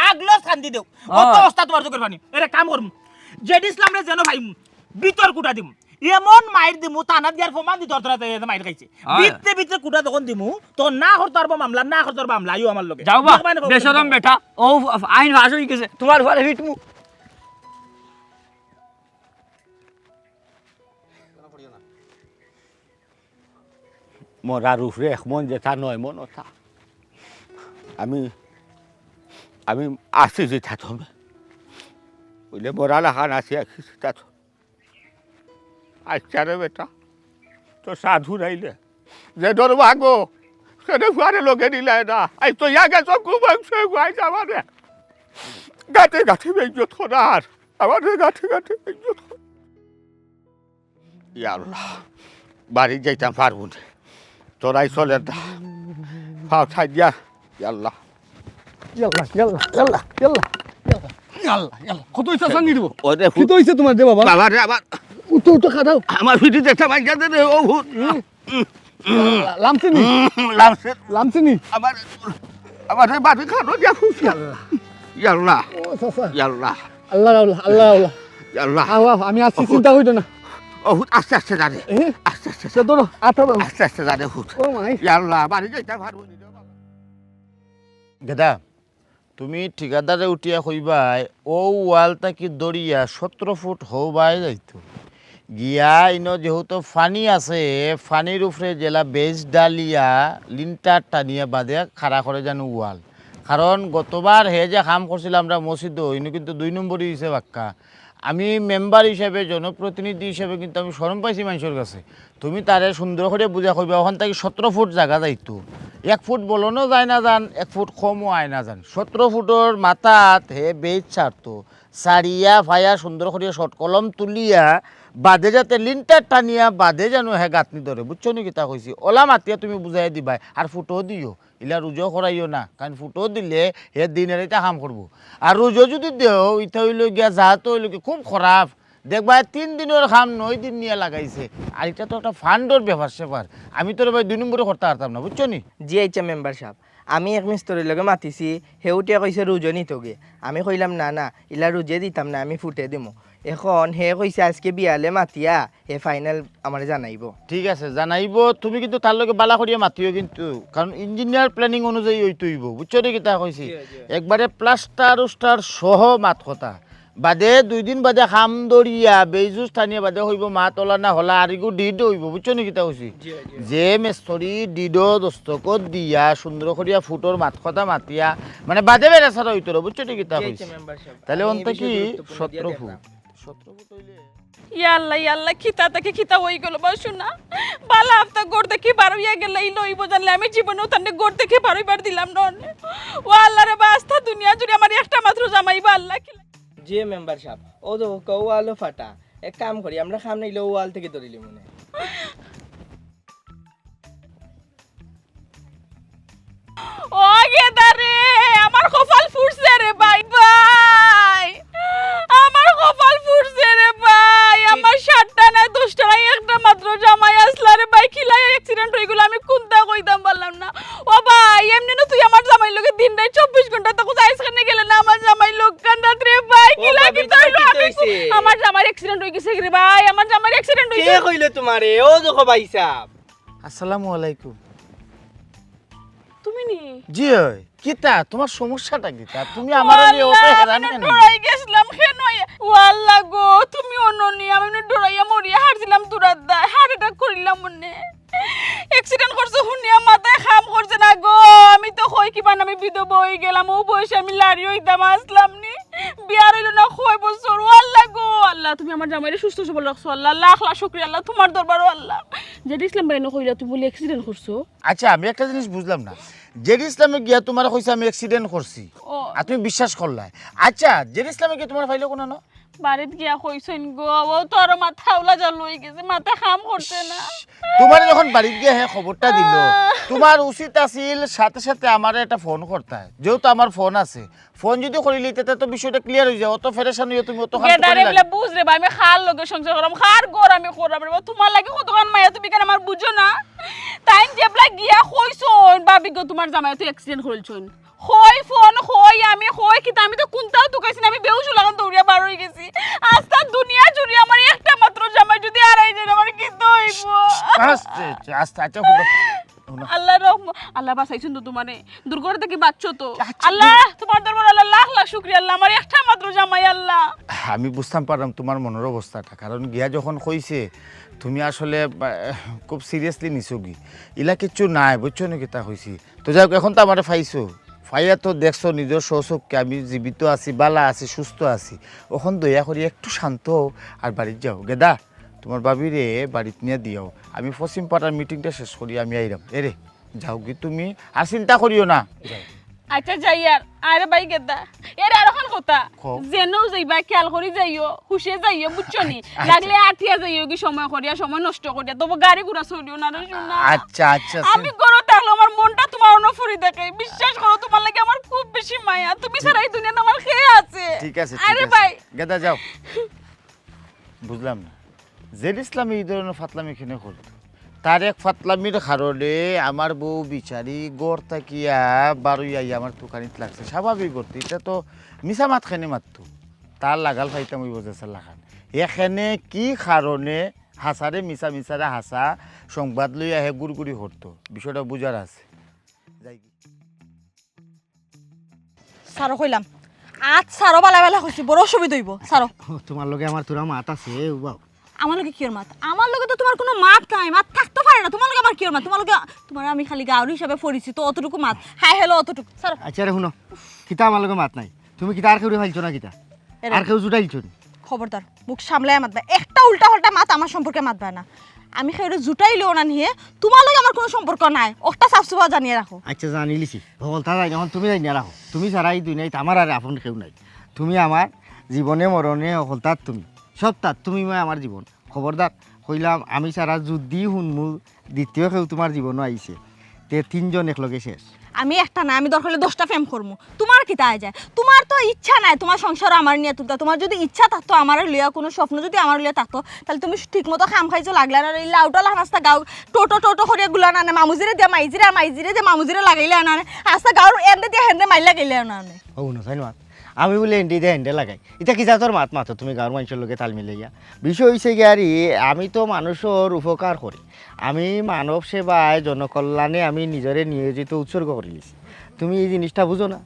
S6: আগলস খান্দি দেও কত অবস্থা তোমার চোখের পানি এর কাম করম যে ইসলাম রে যেন ভাই ভিতর কুটা দিম এমন মাইর দিমু তানা দিয়ার প্রমাণ দি তোর মাইর খাইছে ভিতরে ভিতরে কুটা তখন দিমু তো না হর তোর মামলা না হর তোর মামলা আইও আমার লগে
S1: যাও বা বেশরম বেটা ও আইন ভাষ হয়ে গেছে তোমার ঘরে হিটমু
S8: মরার উপরে এক মন যেটা নয় মন ওঠা আমি আমি আসি যেটা তুমি বুঝলে মরা লাখান আসি আসি সেটা তো আচ্ছা রে বেটা তো সাধু নাইলে যে ধর ভাগো সেটা ফুয়ারে লোকে দিলে না আই তো ইয়া গেছ খুব গুয়াই যাবা রে গাতে গাতে বেজত করার আমাদের গাতে গাতে বেজত ইয়া আল্লাহ বাড়ি যাইতাম পারবো না তোরাই চলে না ফাও ছাই দিয়া আল্লাহ
S2: ইয়াল্লা ইয়াল্লা ইয়াল্লা ইয়াল্লা ইয়াল্লা ইয়াল্লা কত ইচ্ছা সাঙ্গি দিব
S8: ওরে
S2: কি তো হইছে তোমার দে বাবা
S8: বাবা রে আবার
S2: উঠো উঠো খাদাও
S8: আমার ভিটি দেখতে মাইজা দে রে ও ভূত
S2: লামছিনি
S8: লামছে
S2: লামছিনি
S8: আমার আমার বাড়ি খানো দিয়া খুশি আল্লাহ
S2: ও সাসা
S8: আল্লাহ
S2: আল্লাহ আল্লাহ আল্লাহ আল্লাহ
S8: আল্লাহ
S2: আওয়া আমি আসছি চিন্তা হইতো না
S8: ও ভূত আস্তে আস্তে জানে
S2: এ
S8: আস্তে আস্তে
S2: সে ধরো আটা বাবা
S8: আস্তে আস্তে জানে ভূত
S2: ও মাই
S8: আল্লাহ বাড়ি যাইতে পারবো না
S3: দাদা তুমি ঠিকাদারে উঠিয়া কইবাই ও ওয়ালটা কি দড়িয়া 17 ফুট হবাই যাইতো গিয়া ইনো যেহেতু ফানি আছে ফানির উপরে জেলা বেজ ডালিয়া লিন্টার টানিয়া বাদে খাড়া করে জানো ওয়াল কারণ গতবার হে যে কাম করছিলাম আমরা মসজিদ ইনো কিন্তু 2 নম্বরই হিসেবে বাক্কা আমি মেম্বার হিসেবে জনপ্রতিনিধি হিসেবে কিন্তু আমি শরম পাইছি মানুষের কাছে তুমি তারে সুন্দর করে বুঝা কইবা ওখান থেকে 17 ফুট জায়গা যাইতো 1 ফুট বলনো যায় না যান 1 ফুট কমও আয় না যান 17 ফুটর মাথাত হে বেজ ছাড়তো সারিয়া ফায়া সুন্দর করে শর্ট কলম তুলিয়া বাদে যাতে লিনটার টানিয়া বাদে জানো হে গাঁথনি ধরে বুঝছো নি কিতা কইছি ওলা মাতিয়া তুমি বুঝাই দিবা আর ফুটো দিও ইলা রুজো করাইও না কারণ ফুটো দিলে হে দিনের এটা কাম করবো আর রুজো যদি দেও ইটা হইল গিয়া যাহাতো হইল কি খুব খারাপ দেখবা 3 দিনের কাম 9 দিন নিয়ে লাগাইছে আর এটা তো একটা ফান্ডর ব্যাপার সেপার আমি তোর ভাই 2 নম্বরে করতে পারতাম না বুঝছো নি
S9: জি এইচএম মেম্বার সাহেব আমি এক মিস্তরির লগে মাতিছি হেউটিয়া কইছে রুজনি তোগে আমি কইলাম না না ইলা রুজে দিতাম না আমি ফুটে দিমু এখন হে কইছে আজকে বিয়ালে মাতিয়া হে ফাইনাল আমারে জানাইব
S3: ঠিক আছে জানাইব তুমি কিন্তু তার লগে বালা করিয়া মাতিও কিন্তু কারণ ইঞ্জিনিয়ার প্ল্যানিং অনুযায়ী হইতইব বুঝছো নি কিতা কইছি একবারে প্লাস্টার উস্টার সহ মাত কথা বাদে 2 দিন বাদে খাম দরিয়া বেজু স্থানীয় বাদে হইব মা তোলা না হলা আরিগু ডিড হইব বুঝছো নি কিতা কইছি যে মেস্তরি ডিডো দস্তকত দিয়া সুন্দর করিয়া ফুটোর মাত কথা মাতিয়া মানে বাদে বেড়া সারা হইতো বুঝছো নি কিতা কইছি তাহলে অন্ত কি 17 ফুট 17 ফুট হইলে
S4: ইয়াল্লা খিতা থেকে খিতা হই গেল বাসু না বালা হপ্তা গোড় দেখি বারোইয়া গেলে এই লইব জানলে আমি জীবনেও তান্নে গোড় দেখে বারোইবার দিলাম না ও আল্লাহ রে বাস্তা দুনিয়া জুড়ে আমার একটা মাত্র জামাইবা আল্লাহ কি
S9: জি মেম্বার সাহেব ও তো কৌ আলো ফাটা এক কাম করি আমরা খাম নাইলে ওয়াল থেকে ধরিলি মনে
S4: ও গেদারে আমার কপাল ফুটছে রে ভাই ভাই আমার কপাল ফুটছে রে ভাই আমার 7টা না 10টা নাই একটা মাত্র জামাই আসলা রে ভাই খিলাই অ্যাক্সিডেন্ট হই গেল আমি কোনটা কইতাম পারলাম না ও ভাই এমনি না তুই আমার জামাই লগে দিন রাত 24 ঘন্টা তো কোথায় আইসখানে গেলে না আমার জামাই লোক কান্দাত রে ভাই খিলা কি তাইলো আমার জামাই অ্যাক্সিডেন্ট হই গেছে রে ভাই আমার জামাই অ্যাক্সিডেন্ট হই
S9: কে কইলে তোমারে ও দেখো ভাই সাহেব
S3: আসসালামু আলাইকুম
S4: তুমি নি
S3: জি ওই কিতা তোমার সমস্যাটা কিতা তুমি আমার নিয়ে অত হেরান কেন
S4: ডরাই গেছিলাম কেন ওয়াল্লাহ গো তুমি অননি আমি ডরাইয়া মরিয়া হারছিলাম তুরাত দা হার্ট অ্যাটাক করিলাম মনে অ্যাক্সিডেন্ট করছে হুনিয়া মাথায় খাম করছে না গো আমি তো কই কি বান আমি বিধবা হই গেলাম ও বয়সে আমি লাড়ি হইতাম আসলাম নি বিয়ার হইল না 6 বছর ওয়াল্লাহ গো আল্লাহ তুমি আমার জামাইরে সুস্থ সবল রাখছো আল্লাহ লাখ লাখ শুকরিয়া আল্লাহ তোমার দরবার আল্লাহ যেটা ইসলাম ভাই না কইলা তুমি বলে অ্যাক্সিডেন্ট করছো
S3: আচ্ছা আমি একটা জিনিস বুঝলাম না জেড ইসলামে গিয়া তোমার কইছে আমি অ্যাক্সিডেন্ট করছি
S4: ও
S3: আর তুমি বিশ্বাস করলাই আচ্ছা জেড ইসলামে গিয়ে তোমার ফাইলো কোন না
S4: বাড়িত গিয়া কইছেন গো ও তোর মাথা উলা যা লই গেছে মাথা খাম করছে না
S3: তোমার যখন বাড়িতে গিয়ে হ্যাঁ খবরটা দিল তোমার উচিত আছিল সাথে সাথে আমার একটা ফোন করতে হয় যেহেতু আমার ফোন আছে ফোন যদি করিলি তাতে তো বিষয়টা ক্লিয়ার হয়ে যায় অত ফেরেশান হইয়া তুমি অত খান
S4: গেদারে বলে বুঝ রে ভাই আমি খাল লগে সংসার করলাম খার গোর আমি করাম রে তোমার লাগি কতক্ষণ মায়া তুমি কেন আমার বুঝো না তাই জেবলা গিয়া কইছন ভাবি গো তোমার জামাই তো অ্যাক্সিডেন্ট করেছন হই ফোন হই আমি হই কিন্তু আমি তো কোনটাও তুকাইছি না আমি বেহুশ লাগান দৌড়িয়া বার হয়ে গেছি আস্তা দুনিয়া জুড়ে আমার একটা মাত্র জামাই যদি আড়াই যায় আমার কি হইব
S3: আস্তে আস্তে আচ্ছা
S4: আল্লাহ রহম আল্লাহ বাঁচাইছেন তো তোমারে দুর্ঘটনা থেকে বাঁচছো তো আল্লাহ তোমার দরবার আল্লাহ লাখ লাখ শুকরিয়া আল্লাহ আমার একটা মাত্র জামাই আল্লাহ
S3: আমি বুঝতাম পারলাম তোমার মনের অবস্থাটা কারণ গিয়া যখন কইছে তুমি আসলে খুব সিরিয়াসলি নিছো কি ইলা কিচ্ছু নাই বুঝছো নাকি তা হয়েছি তো যাই হোক এখন তো আমার ফাইছো ফাইয়া তো দেখছো নিজের সৌসবকে আমি জীবিত আছি বালা আছি সুস্থ আছি ওখান দয়া করি একটু শান্ত হও আর বাড়িতে যাও গেদা তোমার বাবিরে বাড়িতে নিয়ে দিও আমি পশ্চিম পাড়ার মিটিংটা শেষ করি আমি আইরাম এরে যাও কি তুমি আর চিন্তা করিও না
S4: আচ্ছা যাই আর আরে ভাই গেদা এর আর এখন কথা যেনও যাইবা খেয়াল করি যাইও হুশে যাইও বুঝছো নি লাগলে আঠিয়া যাইও কি সময় করিয়া সময় নষ্ট করিয়া তবু গাড়ি ঘোড়া চলিও না রে শোনা
S3: আচ্ছা আচ্ছা
S4: আমি করো থাকলে আমার মনটা তোমার অনুফরি দেখে বিশ্বাস করো তোমার লাগে আমার খুব বেশি মায়া তুমি ছাড়া এই দুনিয়াতে আমার খেয়ে আছে
S3: ঠিক আছে
S4: আরে ভাই
S3: গেদা যাও বুঝলাম না জেড ইসলামী এই ধরনের ফাতলামি কিনে করতো তার এক ফাতলামির কারণে আমার বউ বিচারি গড় তাকিয়া বারোই আই আমার দোকানিত লাগছে স্বাভাবিক করতে এটা তো মিশা মাত খানে মারতো তার লাগাল ফাইতাম ওই বজার লাগান এখানে কি কারণে হাসারে মিশা মিশারে হাসা সংবাদ লই আহে গুড়গুড়ি করতো বিষয়টা বুঝার আছে যাই কি
S5: সারো কইলাম আজ সারো বালা বালা কইছি বড় অসুবিধা হইব সারো
S3: তোমার লগে আমার তোরা মাত আছে বাউ
S5: আমার লগে কিয়র মাত আমার লগে তো তোমার কোনো মাত নাই মাত থাকতে পারে না তোমার লগে আমার কিয়র মাত তোমার লগে তোমার আমি খালি গাঁওর হিসাবে পরিচিত অতটুকু মাত হাই হ্যালো অতটুকু সারো
S3: আচ্ছা রে শুনো কিতা আমার লগে মাত নাই তুমি কিতা আর কেউ ফাইলছো না কিতা আর কেউ জুটাইছো
S5: খবরদার মুখ সামলায় মাতবা একটা উল্টা পাল্টা মাত আমার সম্পর্কে মাতবা না আমি খাইরে জুটাইলেও না নিয়ে তোমার লগে আমার কোনো সম্পর্ক নাই একটা সাফসুফা জানিয়ে রাখো
S3: আচ্ছা জানি লিছি ভগলতা যাই এখন তুমি যাই না রাখো তুমি ছাড়া এই দুনিয়ায় আমার আর আপন কেউ নাই তুমি আমার জীবনে মরণে অকলতার তুমি সব তার তুমি আমার জীবন খবরদার কইলাম আমি সারা যদি শুনমু দ্বিতীয় কেউ তোমার জীবনও আইছে তে 3 জন একলগে শেষ।
S5: আমি একটা না, আমি দরকার হলে 10টা প্রেম করবো। তোমার কি তাই যায়? তোমার তো ইচ্ছা নাই তোমার সংসার আমার নিয়ে তুলতে। তোমার যদি ইচ্ছা থাকতো আমার লিয়া, কোনো স্বপ্ন যদি আমার লিয়া থাকতো, তাহলে তুমি ঠিক মতো খাম খাইছো লাগলে না। এই লাউটা রাস্তা গাও টোটো টোটো করিয়া গুলা না মামুজিরে দিয়ে মাইজিরে, আর মাইজিরে দিয়ে মামুজিরে লাগাইলে না রাস্তা গাঁর এন্দে দিয়ে হেন্দে মাইলা গেলে না।
S3: ও না তাই মাত আমি বলে এন্ডি দিয়ে হ্যান্ডে লাগাই এটা কি যা তোর মাত মাতো তুমি গাঁর মানুষের লোকে তাল মিলাইয়া। বিষয় হয়েছে গিয়ারি আমি তো মানুষের উপকার করি, আমি মানব সেবায় জনকল্যাণে আমি নিজরে নিয়োজিত উৎসর্গ করে লিছি। তুমি এই জিনিসটা বুঝো না?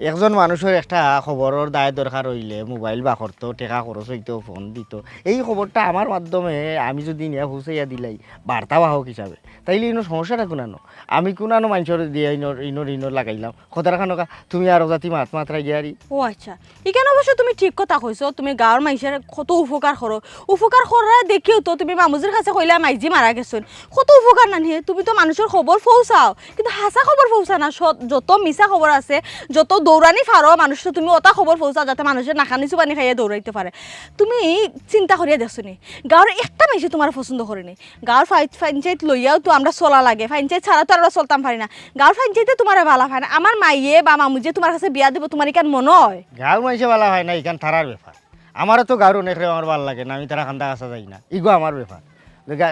S3: একজন মানুষের একটা খবরের দায় দরকার হইলে মোবাইল বা করতো, টেকা খরচ হইতো, ফোন দিত, এই খবরটা আমার মাধ্যমে আমি যদি নিয়ে পৌঁছাইয়া দিলাই বার্তাবাহক হিসাবে, তাইলে ইনো সমস্যাটা কোনানো? আমি কোনানো মানুষের দিয়ে ইনোর লাগাইলাম কথা রাখা নকা তুমি আরো জাতি মাত্রায় গিয়ারি।
S5: ও আচ্ছা, এখানে অবশ্য তুমি ঠিক কথা কইছো। তুমি গাঁর মানুষের কত উপকার করো, উপকার করার দেখিও তো তুমি মামুজির কাছে কইলা মাইজি মারা গেছেন, কত উপকার না নিয়ে তুমি তো মানুষের খবর পৌঁছাও, কিন্তু হাসা খবর পৌঁছা না। যত মিছা খবর আছে, যত দৌড়ানি ফারো মানুষ, তুমি ওটা খবর পৌঁছাও যাতে মানুষের নাকানি চুবানি খাইয়ে দৌড়াইতে পারে। তুমি চিন্তা করিয়া দেখছো নি গাঁর একটা মেশি তোমার পছন্দ করেনি? গাঁর পঞ্চায়েত লইয়াও তো আমরা চলা লাগে, পঞ্চায়েত ছাড়া তো আমরা চলতাম পারি না। গাঁর পঞ্চায়েতে তোমার ভালো হয় না। আমার মাইয়ে বা মামুজে তোমার কাছে বিয়া দেবো, তোমার এখান মনে হয়?
S3: গাঁর মানুষে ভালো হয় না, এখান থারার ব্যাপার। আমারও তো গাঁর অনেক আমার ভালো লাগে না, আমি তারা খান্দা কাছা যাই না, ইগো আমার ব্যাপার।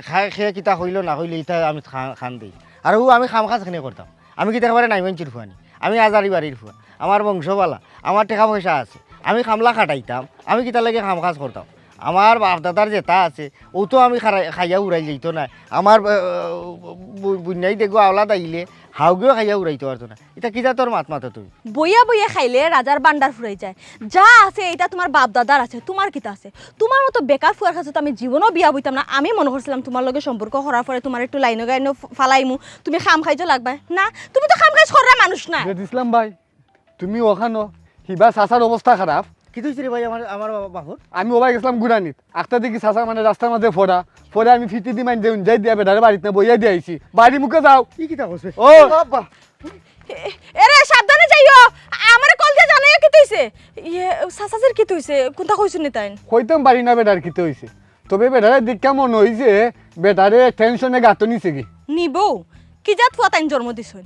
S3: খাই খেয়ে কিতা হইল না হইলে ইটা আমি খান দিই। আর আমি খাম খাজ খানি করতাম, আমি কিতা একেবারে নাই মানছির ফুয়ানি, আমি আজারি বাড়ির ফুয়া, আমার বংশবালা, আমার টাকা পয়সা আছে, আমি খামলা খাটাইতাম, আমি কিতা লাগে খাম খাজ করতাম। আমার বাপ দাদার যেটা আছে ও তো আমি খাইয়া উড়াই যাইতো না। আমার বুনাই দেখো আওলাদ আইলে হাউগেও খাইয়া উড়াইতে পারতো না। এটা কিতা তোর মাত মাতো তুই?
S5: বইয়া বইয়া খাইলে রাজার বান্ডার ফুরাই যায়। যা আছে এটা তোমার বাপ দাদার আছে, তোমার কিতা আছে? তোমার মতো বেকার ফুয়ার কাছে তো আমি জীবনও বিয়া বইতাম না। আমি মনে করছিলাম তোমার লগে সম্পর্ক করার পরে তোমার একটু লাইনো গাইনো ফালাইমু, তুমি খাম খাইজো লাগবে না। তুমি তো খাম খাইজ করা মানুষ না।
S2: ইসলাম ভাই তুমি ওখানো হিবা চাচার অবস্থা খারাপ।
S3: কি তুই রে ভাই আমার বাপুর?
S2: আমি ওবাই গেছিলাম গুড়ানিত, আখটা দেখি চাচা মানে রাস্তার মাঝে ফোড়া পরে আমি ফিটি দি মাইন দেউন যাই দিয়া বেড়ারে বাড়িতে বইয়া দিয়ে আইছি। বাড়ি মুখে যাও।
S3: কি কিতা করছে?
S2: ও
S5: এরে সাবধানে যাইও, আমার কল দিয়ে জানাইও কি তুইছে ইয়ে চাচাজির কি তুইছে কোনটা কইছ নি তাই?
S2: কইতাম পারি না বেটার কিতে হইছে, তবে বেটারে দেখ কেমন হইছে বেটারে টেনশনে গাতো নিছে কি
S5: নিবো কি জাত ফুয়া তাইন জন্ম দিছুন।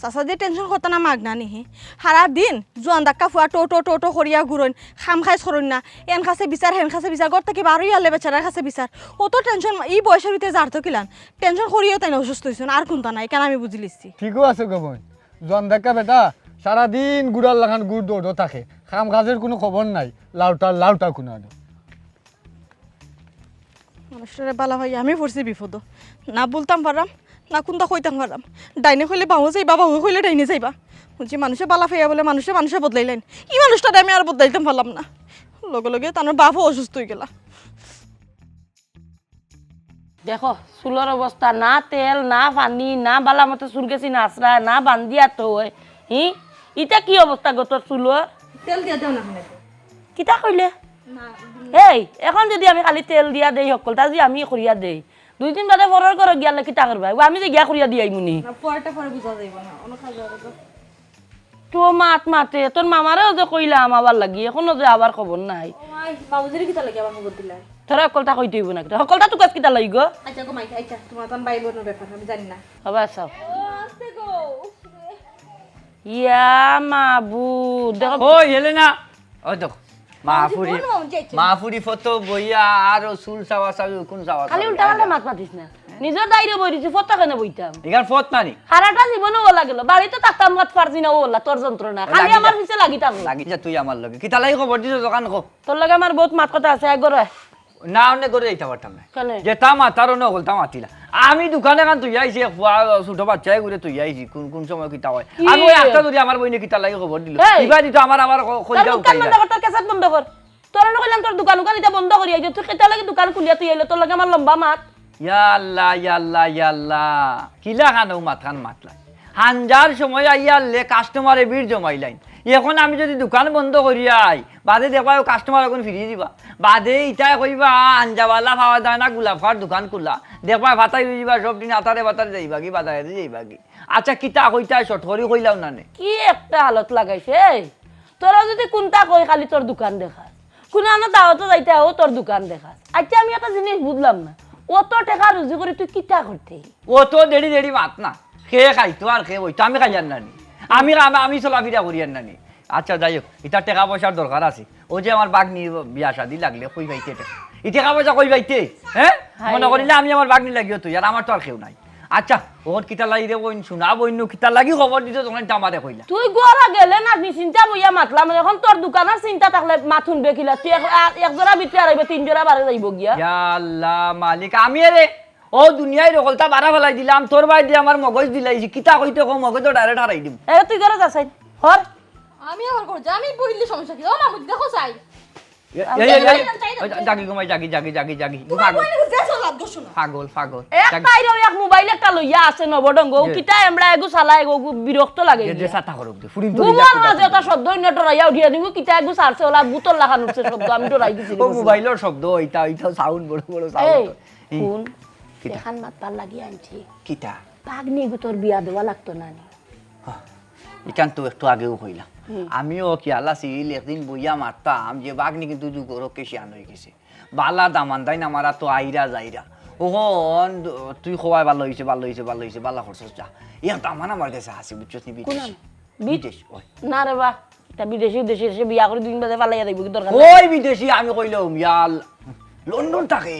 S5: চাচাজি টেনশন করতে না মাগনা নিহি, সারা দিন জোয়ান ডাক্কা ফুয়া টোটো টোটো করিয়া ঘুরইন, খাম খাই সরইন না, এন কাছে বিচার হেন কাছে বিচার, ঘর থেকে বারোই আলে বেচারার কাছে বিচার। অত টেনশন এই বয়সের ভিতরে যার তো কিলান টেনশন করিও তাই অসুস্থ হইছুন। আর কোনটা নাই কেন আমি বুঝি লিছি।
S2: ঠিকও আছে গবন জন দেখা বেটা সারাদিন গুড়ার লাগান গুড় দৌড় থাকে, খাম কাজের কোনো খবর নাই, লাউটা কোনো
S5: মানুষটারে বালা ভাই আমি পড়ছি বিপদ, না বলতাম পারাম না কোনটা কইতাম পারাম। ডাইনে কইলে বাহু যাইবা, বাহু কইলে ডাইনে যাইবা। বুঝছি মানুষে বালা ফাইয়া বলে মানুষে বদলাইলেন, এই মানুষটা আমি আর বদলাইতাম পারলাম না। লগে লগে তার বাপও অসুস্থ হয়ে গেলা।
S4: দেখো চুলের অবস্থা, না তেল না পানি না বালা মতো চুল গেছি না আশ্রা না বান্ধিয়া তো হয় হি। ইটা কি অবস্থা গো তোর চুলের?
S5: তেল দিয়া দাও না
S4: কিতা কইলে? এই এখন যদি আমি খালি তেল দিয়া দেই সকল তা যদি আমি করিয়া দেই 2 দিন বাদে পরের ঘরে গিয়ালে কিতা করবা? আমি যে গিয়া করিয়া দিয়াই মুনি
S5: পরেরটা পরে বুঝা যাইব না অন্য কাজ হবে
S4: তো মাতে তোর মামারেও যে কইলাম আবার লাগি, এখনো যে আবার খবর নাই।
S5: বাবুজির কিতা লাগে আমার খবর দিলা?
S4: তোরা সকলটা কইতে হইব না, সকলটা তো কাজ কিতা লাগি গো?
S5: আচ্ছা গো মাইকা আচ্ছা তোমার তান বাই বোনের ব্যাপার আমি জানি না।
S4: হবা চাও
S5: আস্তে গো
S4: ইয়া মাবু দেখো
S1: ও এলে না, ওই দেখো মাহফুরি ফটো বইয়া আর চুল চাওয়া চাবি কোন চাওয়া
S4: খালি উল্টা পাল্টা মাত মাতিস না, নিজের দায়রে বই দিছি ফটো কেন বইতাম?
S1: এখান ফট নানি
S4: সারাটা জীবনও ওলা গেল, বাড়িতে থাকতাম মাত পারছি না ওলা তোর যন্ত্রণা, খালি আমার পিছে লাগি থাকলো।
S1: লাগি যা তুই আমার লগে কিতা লাগি খবর দিছ দোকান কো?
S4: তোর লগে আমার বহুত মাত কথা আছে একগরে
S1: না অনেক করে যাইতে পারতাম না,
S4: কেন?
S1: যে তা মাতারও নকল তা মাতিলা। আমি দোকানে কান তুই আইছি ছোট বাচ্চাই ঘুরে তুই আইছি কোন সময় কিতা হয়। আমি ওই একটা যদি আমার বইনে কিতা লাগি খবর দিল কিবা দিত আমার কইলা
S4: দোকান বন্ধ কর, তোর কেসাত বন্ধ কর। তোর না কইলাম তোর দোকান এটা বন্ধ করি আইজ, তুই কেতা লাগি দোকান খুলিয়া তুই আইলো, তোর লাগে আমার লম্বা মাত।
S1: ইয়া আল্লাহ ইয়া আল্লাহ ইয়া আল্লাহ কিলা খানো মাথান মাতলা হানজার সময় আইয়ালে কাস্টমারে ভিড় জমাইলাইন। এখন আমি যদি দোকান বন্ধ করিয়াই বাদে দেখবা কাস্টমার এখন ফিরিয়ে দিবা, বাদে ইটাই কইবা আঞ্জাওয়ালা পাওয়া যায় না গোলাপখার দোকান খোলা দেখবা ভাতাই হয়ে যাবা, সব দিন আতারে বাতারে যাইবা কি বাজারে যাইবা কি। আচ্ছা কিতা কইতা শর্ট করি কইলাও না নে
S4: কি একটা হালত লাগাইছে। তোরা যদি কোনটা কই খালি তোর দোকান দেখা কোনো আনা দাওয়াতে যাইতে ও তোর দোকান দেখাস আচ্ছা আমি একটা জিনিস বুঝলাম না অত টাকা রুজি করে তুই কিটা করতে
S1: ও তো দেরি দেরি মাত না খেয়ে খাইতো আর খেয়ে বইতো আমি খাই নানি আমি চলাফিরা করি নানি আচ্ছা যাই হোক এটা টাকা পয়সার দরকার আছে ও যে আমার বাগনি বিয়া শাদি লাগলে কই পাইতে এই টাকা পয়সা কই পাইতে হ্যাঁ মনে করিলে আমি আমার বাগনি লাগিও তুই আর আমার তো আর কেউ নাই আচ্ছা ওর কিতা লাগি রে বইন শোনা বইন কিতা লাগি খবর দিতে তখন আমারে কইলা
S4: তুই গোরা গেলে না নি চিন্তা বইয়া মাতলাম এখন তোর দোকানের চিন্তা থাকলে মাথুন বেকিলা তুই এক জোড়া ভিতরে আইবে 3 জোড়া বারে যাইব গিয়া
S1: ইয়া আল্লাহ মালিক আমি রে ও দুনিয়ায় রকলতা বাড়া ফেলাই দিলাম তোর বাই দিয়ে আমার মগজ দিলাইছি কিতা কইতে কো মগজ ডাইরেক্ট হারাই দিম
S4: এ তুই করে যাস হর
S5: আমি আবার করছি আমি বইলে সমস্যা কি ও মামু দেখো চাই
S1: জাগি ঘুমাই জাগি জাগি জাগি জাগি পাগল পাগল
S4: এক তাইরও এক মোবাইল একটা লইয়া আছে নবডঙ্গ ও কিটা এমড়া এগু চালাই এগু বিরক্ত লাগে
S1: যে সাতা করব দে ফুরিন তো
S4: ঘুমার মাঝে তো শব্দ নেটরাইয়া উঠিয়া দিব কিটা এগু সারছে ওলা বুতল লাগান উঠছে শব্দ আমি তো রাই দিছি
S1: ও মোবাইলের শব্দ ওইটা সাউন্ড বড় বড়
S4: এই
S1: সাউন্ড
S4: কোন দেখান মাতার লাগি আনছি
S1: কিটা
S4: পাগনি গু তোর বিয়া দেওয়া লাগতো না নি
S1: ইকান তো একটু আগেও কইলাম আমিও কি আল্লাহ সিল একদিন বইয়া মারতাম যে বাগনি কিন্তু যুগর কেশিয়ান হয়ে গেছে বালা দামান তাই না মারা তো আইরা যাইরা ওখন তুই খোয়াই ভালো হয়েছে ভালো হয়েছে ভালো হয়েছে বালা খরচ যা ইয়া দামান আমার কাছে হাসি বুঝছিস নি বিদেশ বিদেশ ওই
S4: না রে বা তা বিদেশি দেশে এসে বিয়া করে দুদিন বাদে পালাইয়া দেব কি দরকার
S1: ওই বিদেশি আমি কইলাম ইয়াল লন্ডন থাকে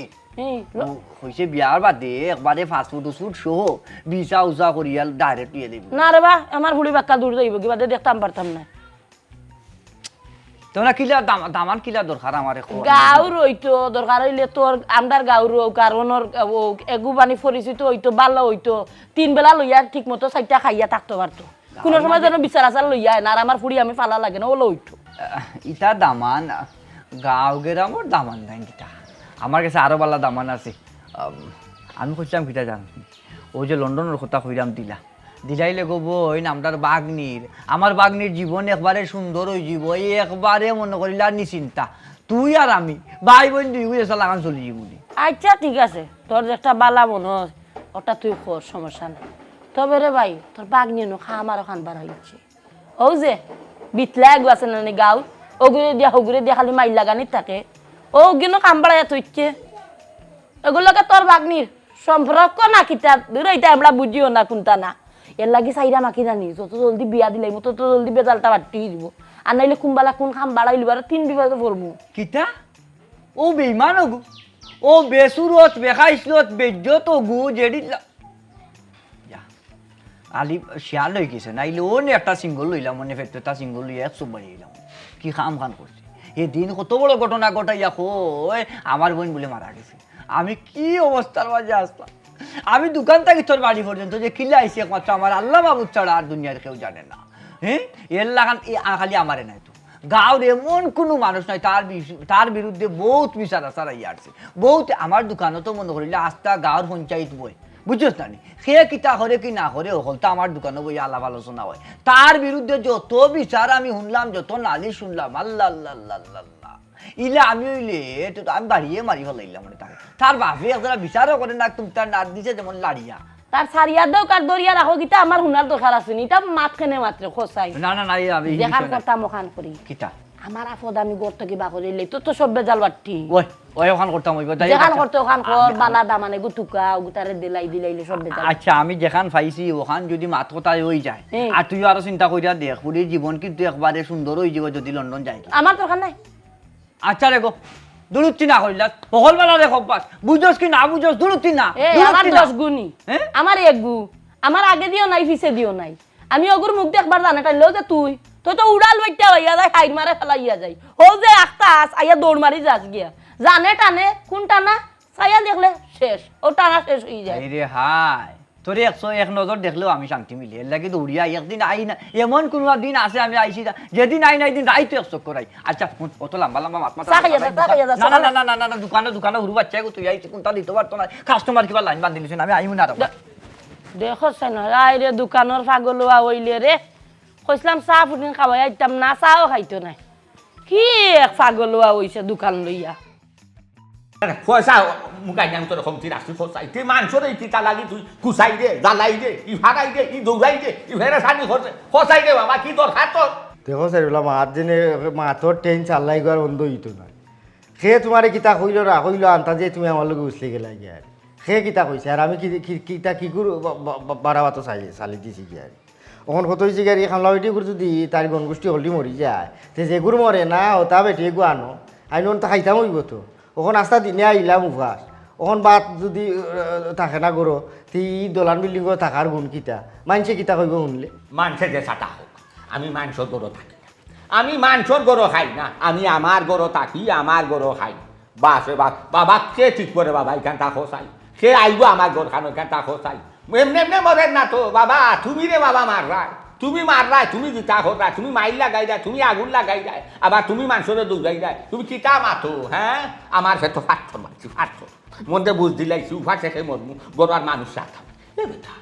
S1: হইছে বিয়ার বাদে একবারে ফাস্টফুড ফুড সহ ভিসা উসা করিয়াল ডাইরেক্ট দিয়ে দেব
S4: না রে বা আমার হুড়ি বাক্কা দূর যাইব কি বাদে দেখতাম পারতাম না
S1: তোমরা কিলা দামান কিলা দরকার আমারে
S4: গাঁও রইতো দরকার হইলে তোর আমদার গাঁও রো কারণর এগু বানি পরিচিত হইতো ভালো হইতো 3 বেলা লইয়া ঠিক মতো 4টা খাইয়া থাকতে পারতো কোন সময় যেন বিচার আচার লইয়া না আর আমার ফুড়ি আমি ফালা লাগে না ওলো হইতো
S1: ইটা দামান গাঁও গেরামর দামান নাই কিটা আমার কাছে আরো বালা দামান আছে আমি কইছিলাম কিটা জান ও যে লন্ডনের কথা কইরাম দিলাইলে গো বই নামটার বাগনির আমার বাগনির জীবন একবারে সুন্দর হয়ে যাব একবারে মনে করিলা নিশ্চিন্তা তুই আর আমি ভাই বোন দুই এসে লাগান চলি যাবি
S4: আচ্ছা ঠিক আছে তোর যে একটা বালা মনে হয় ওটা তুই কর সমস্যা নাই তবে রে ভাই তোর বাগনি নো খা আমারও খানবার হইছে ও যে বিতলা এগু আছে না গাঁও ওগুলো দিয়া খালি মাইল লাগানি থাকে ও গিনো কাম বাড়াইয়া থইছে এগুলোকে তোর বাগনির সম্পর্ক না কিতা দূর এইটা আমরা বুঝিও না কোনটা না এর লাগি চাইরা মাকি জানি যত জলদি বিয়া দিলাই মতো তত জলদি বেজালটা বাড়তি দিব আর নাইলে কুম্বালা কোন খাম বাড়াইলি আর 3 বিবাদে পড়বো
S1: কিতা ও বেইমান গো ও বেসুরত বেখাইছত বেজ্জত গু যেডি আলি শিয়াল হয়ে গেছে নাইলে ও একটা সিঙ্গল লইলাম মনে ফেরত একটা সিঙ্গল লইয়া 100 বাড়িলাম কি খাম খান করছে এই দিন কত বড় ঘটনা ঘটাইয়া কই আমার বোন বলে মারা গেছে আমি কি অবস্থার মাঝে আসলাম আমি দোকান থেকে তোর বাড়ি পর্যন্ত যে কিলে আইসি একমাত্র আমার আল্লাহ বাবুর ছাড়া আর দুনিয়ার কেউ জানে না হ্যাঁ এর লাগান খালি আমারে নাই তো গাঁওর এমন কোনো মানুষ নয় তার বিরুদ্ধে বহুত বিচার আচার ইয়ে আসছে বহুত আমার দোকানও তো মনে করিলে আস্তা গাঁওর পঞ্চায়েত বই বুঝছিস না সে কিতা করে কি না করে হল তো আমার দোকানে বই আলাপ আলোচনা হয় তার বিরুদ্ধে যত বিচার আমি শুনলাম যত নালিশ শুনলাম আল্লাহ আল্লাহ আল্লাহ আল্লাহ ইলে আমি হইলে আমি বাড়িয়ে মারি ফেলাইলাম মানে তাকে তার বাপে একজনা বিচারও করে না তুমি তার নাচ দিছে যেমন লাড়িয়া
S4: তার সারিয়া দাও কার দরিয়া রাখো কিতা আমার হুনার দরকার আছে নি তা মাত খেনে মাত্র খোসাই
S1: না না না আমি
S4: দেখার কথা মখান করি
S1: কিতা
S4: আমার আপদ আমি গর্ত কিবা করিলে তো সব বেজাল বাটি
S1: ওই ওই ওখান করতাম ওই
S4: যেখান করতে ওখান কর বালা দামানে গুটুকা গুতারে দিলাইলে সব বেজাল
S1: আচ্ছা আমি যেখান পাইছি ওখান যদি মাত কথা হয়ে যায় আর তুই আরো চিন্তা করিয়া দেখ পুরীর জীবন কিন্তু একবারে সুন্দর হয়ে যাব যদি লন্ডন যাই
S4: আমার দরকার নাই
S1: আচ্ছা রেগো দুরুত্তি না করিলা পহলবেলা রে কম্পাস বুঝছস কি না বুঝছস দুরুত্তি না
S4: আমার 10 গুণী আমার 1 গু আমার আগে দিও নাই পিছে দিও নাই আমি ওগুর মুখ দেখবার জানা টাইলেও যে তুই তো উড়াল বাইটা হইয়া যায় হাইর মারে ফেলাইয়া যায় ও যে আস্তাস আইয়া দৌড় মারি যাস গিয়া জানে টানে কোন টানা ছায়া দেখলে শেষ ও টানা শেষ হয়ে যায়
S1: রে হাই তোরে 101 নজর দেখলেও আমি শান্তি মিলি এর লাগে দৌড়িয়া একদিন আই না এমন কোন দিন আছে আমি আইছি যেদিন আই না দিন রাইতো 100 করাই আচ্ছা অত লম্বা লম্বা মাত মাথা না না না না না না দোকানে হুরু বাচ্চা গো তুই আইছি কোনটা দিতে পারতো না কাস্টমার কিবা লাইন বান্ধি দিছ আমি আইমু না
S4: দেখছ না আই রে দোকানের পাগলুয়া হইলে রে কইছিলাম চা ফুটিন খাওয়াই আইতাম না চাও খাইতো না কি এক পাগলুয়া হইছে দোকান লইয়া
S8: পয়সা মুগাই নাম তোর কমতি রাখছি খোসাই তুই মাংসরে কিতা লাগি তুই কুসাই দে জ্বালাই দে ই ভাগাই দে ই দৌড়াই দে ই ফেরা সানি খোসাই দে বাবা কি দরকার তোর
S3: দেখো স্যার মাত জেনে মাথর ট্রেন চালাই গিয়ে বন্ধ হইতো না সে তোমার কিতা কইল না কইল আনতা যে তুমি আমার লগে উছলে গেলা গিয়া সে কিতা কইছে আর আমি কিতা কি করু বাড়াবা তো চালি দিছি গিয়া ওখান কত হয়েছে গাড়ি খামলা বেটি করে যদি তার গণগোষ্ঠী হলদি মরি যায় তে যে গুড় মরে না ওটা বেটি গু আনো আইন তো খাইতাম হইব তো ওখান আস্তা দিনে আইলাম উভাস ওখান বাদ যদি থাকে না গরো তি দোলান বিল্ডিং থাকার গুণ কিতা মানছে কিতা কইব শুনলে
S8: মানুষে যে চাটা হোক আমি মানুষের গরো থাকি না আমি মানুষের গরো খাই না আমি আমার গরো থাকি আমার গরো খাই বাসে বাবা সে ঠিক করে বাবা এখান তাকো চাই সে আইব আমার ঘর খানো এখান তাকো চাই এমনি এমনি মরেন না তো বাবা তুমি রে বাবা মাররাই তুমি মাররাই তুমি জিতা হরাই তুমি মাইল লাগাই দেয় তুমি আগুন লাগাই দেয় আবার তুমি মানুষের দুগাই দেয় তুমি কিতা মাথো হ্যাঁ আমার সে তো ফাটছ মারছি ফাটছ মধ্যে বুঝ দিলাইছি উফা শেষে মরমু বড় আর মানুষ রাখতাম এ বেটা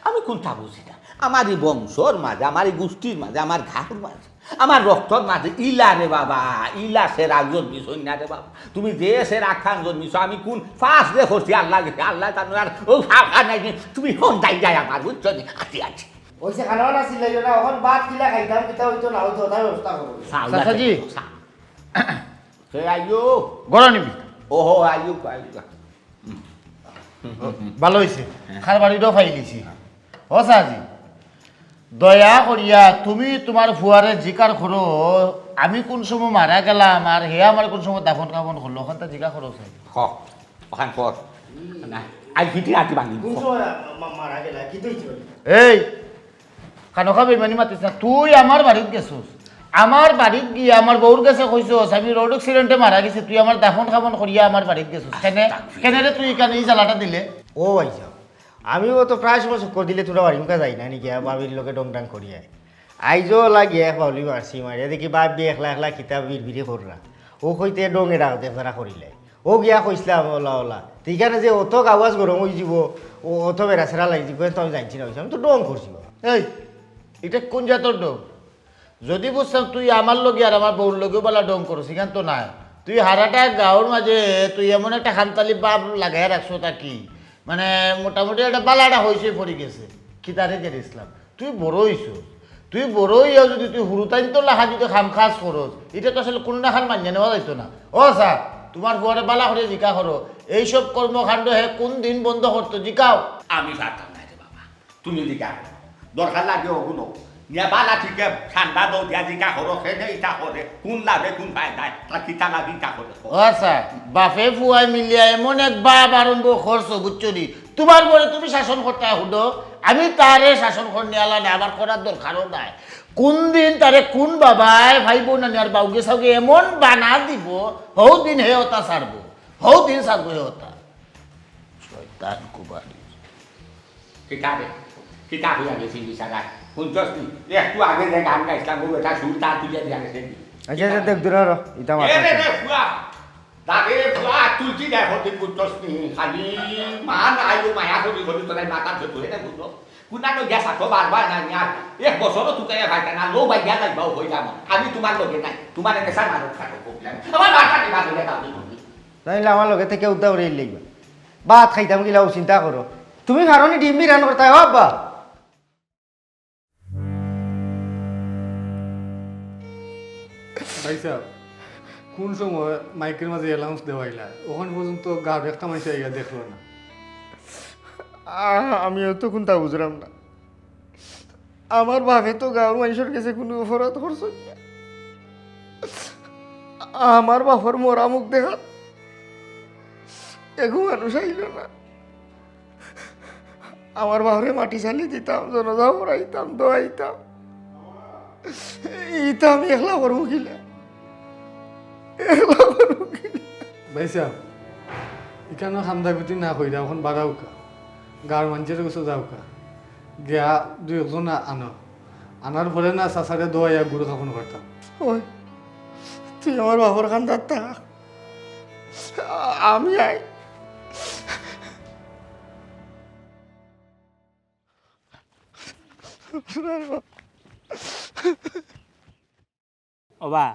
S8: আমি কোনটা বুঝি না আমার এই বংশর মাঝে আমার এই গোষ্ঠীর মাঝে আমার ঘাড় মাঝে আমার রক্তর মাঝে ইলা রে বাবা ইলা সে রাগ জন্মিছ না রে বাবা তুমি যে সে রাগ খান জন্মিছ আমি কোন ফার্স্ট যে করছি আল্লাহ গেছে আল্লাহ তার আর ও খা নাই তুমি হন যাই যায় আমার বুঝছো নি আছি আছি
S3: ওইসে খানাও নাছিল না ওখান বাদ কিলা খাইতাম কিতা হইতো না হইতো তাই ব্যবস্থা করবো
S8: চাচাজি সে আইও
S3: গড় নিবি
S8: ওহো আইও আইও
S3: ভালো হয়েছে খার বাড়িটাও ফাই দিছি ও সাজি দয়া করিয়া তুমি তোমার ফুয়ারে জিকার করো আমি কোন সময় মারা গেলাম আর হে আমার কোন সময় দাফন কাফন করলো ওখান তা জিকা করো
S8: হ ওখান পর না আই ভিটি আটি বাঙি
S3: মারা গেলা কি তুইছ এই খানো খাবে মানে মাতিস না তুই আমার বাড়িতে গেছিস আমার বাড়িতে গিয়ে আমার বউর কাছে কইছস আমি রোড অ্যাক্সিডেন্টে মারা গেছি তুই আমার দাফন খাফন করিয়া আমার বাড়িতে গেছিস কেন রে তুই কেন এই জ্বালাটা দিলে ও আইসা আমিও তো প্রায় সময় চক্কর দিলে তোরা বাড়ি মুখা যাই না নাকি বাবির লোকে ডংডাং করিয়া আইজও লাগিয়ে পাউলি মারছি মারিয়া দেখি বাপ দিয়ে একলা একলা কিতাব বিড়ি কররা ও কইতে ডঙে রাখতে ফেরা করিলে ও গিয়া কইসলাম ওলা ওলা সেইখানে যে অত আওয়াজ গরম হয়ে যাব ও অত বেড়া সেরা লাগি যাব তো আমি জানছি না আমি তো ডং করছি এই এটা কোন জাতর ডং যদি বুঝতাম তুই আমার লগে আর আমার বউর লগেও বলা ডং করো সেখান তো নাই তুই হারাটা গাঁৱৰ মাঝে তুই এমন একটা খানতালি বাপ লাগাই রাখছো তা কি মানে মোটামুটি একটা বালাটা হয়েছে পড়ে গেছে কি তারে গেলে ইসলাম তুই বড় হইছ তুই বড় হইয়াও যদি তুই হুরুতাইন তো লাখা যদি খাম খাস করস এটা তো আসলে কোনো না খান মানিয়ে নেওয়া যাইতো না ও স্যার তোমার বউরে বালা করে জিকা করো এইসব কর্মকাণ্ড হে কোন দিন বন্ধ করতো জিকাও
S8: আমি পারতাম না রে বাবা তুমি জিকা দরকার লাগে ওগুলো নিয়ে বালা ঠিকে ঠান্ডা দৌ দিয়া জিকা করো খেয়ে ইটা করে কোন লাভে কোন ফায়দায় তা কিতা লাগে ইটা করে
S3: ও স্যার বাপে ফুয়াই মিলিয়া এমন এক বাপ আরম্ভ করছো বুঝছো নি তোমার বলে তুমি শাসন করতে হুডো আমি তারে শাসন করে নিয়ে আলা আমার করার দরকারও নাই কোন দিন তারে কোন বাবায় ভাই বোন আর বাউগে সাউগে এমন বানা দিব হৌ দিন হে হতা ছাড়বো হৌ দিন ছাড়বো হে হতা শয়তান কুবারি
S8: কিতা রে কিতা হইয়া গেছি বিচারায় শুনছস নি একটু আগে যে গান গাইছিলাম ও এটা সুর তার তুলে দিয়া গেছে
S3: আচ্ছা আচ্ছা দেখ দূর হরো ইটা মাথা
S8: রে রে ফুয়া দাগে ফুয়া তুলছি দেখ হতে বুঝছস নি খালি মান আইলো মায়া করি করি তোর মাথা ধরে ধরে বুঝছো কুনানো গ্যাস আছো বারবার না নিয়া এক বছরও তুই ভাইটা না লো ভাই গিয়া লাগবাও হইলাম আমি তোমার লগে নাই তোমার এনে সার মারো থাকো প্রবলেম আমার মাথা টিপা ধরে দাও তুমি
S3: তাইলে আমার লগে থেকে উদ্ধার রেল লাগবে ভাত খাইতাম গিলাও চিন্তা করো তুমি কারণে ডিম্বি রান করতে হয় বাবা
S2: ভাই সাহেব কোন সময় মাইকের মাঝে অ্যালাউন্স দেওয়াইলা ওখান পর্যন্ত গাঁর একটা মানুষ আইয়া দেখলো না
S3: আমিও তো কোনটা বুঝলাম না আমার ভাবে তো গাঁর মানুষের কাছে কোনো অপরাধ করছো আমার বাপর মরা মুখ দেখা এগো মানুষ আইল না আমার বাপরে মাটি চালিয়ে দিতাম জনজা পড়াইতাম দোয়াইতাম ইতা আমি একলা করবো কিলা একলা করবো কিলা
S2: ভাই সাহেব এখানে খান্দা গুটি না কইরা এখন বাড়াওকা গাঁর মানুষের কাছে যাওকা গিয়া দুই একজন আনো আনার পরে না চাচারে দোয়াইয়া গুড় খাপন করতাম
S3: ওই তুই আমার বাপর খান্দার থাক আমি আই
S6: ওবা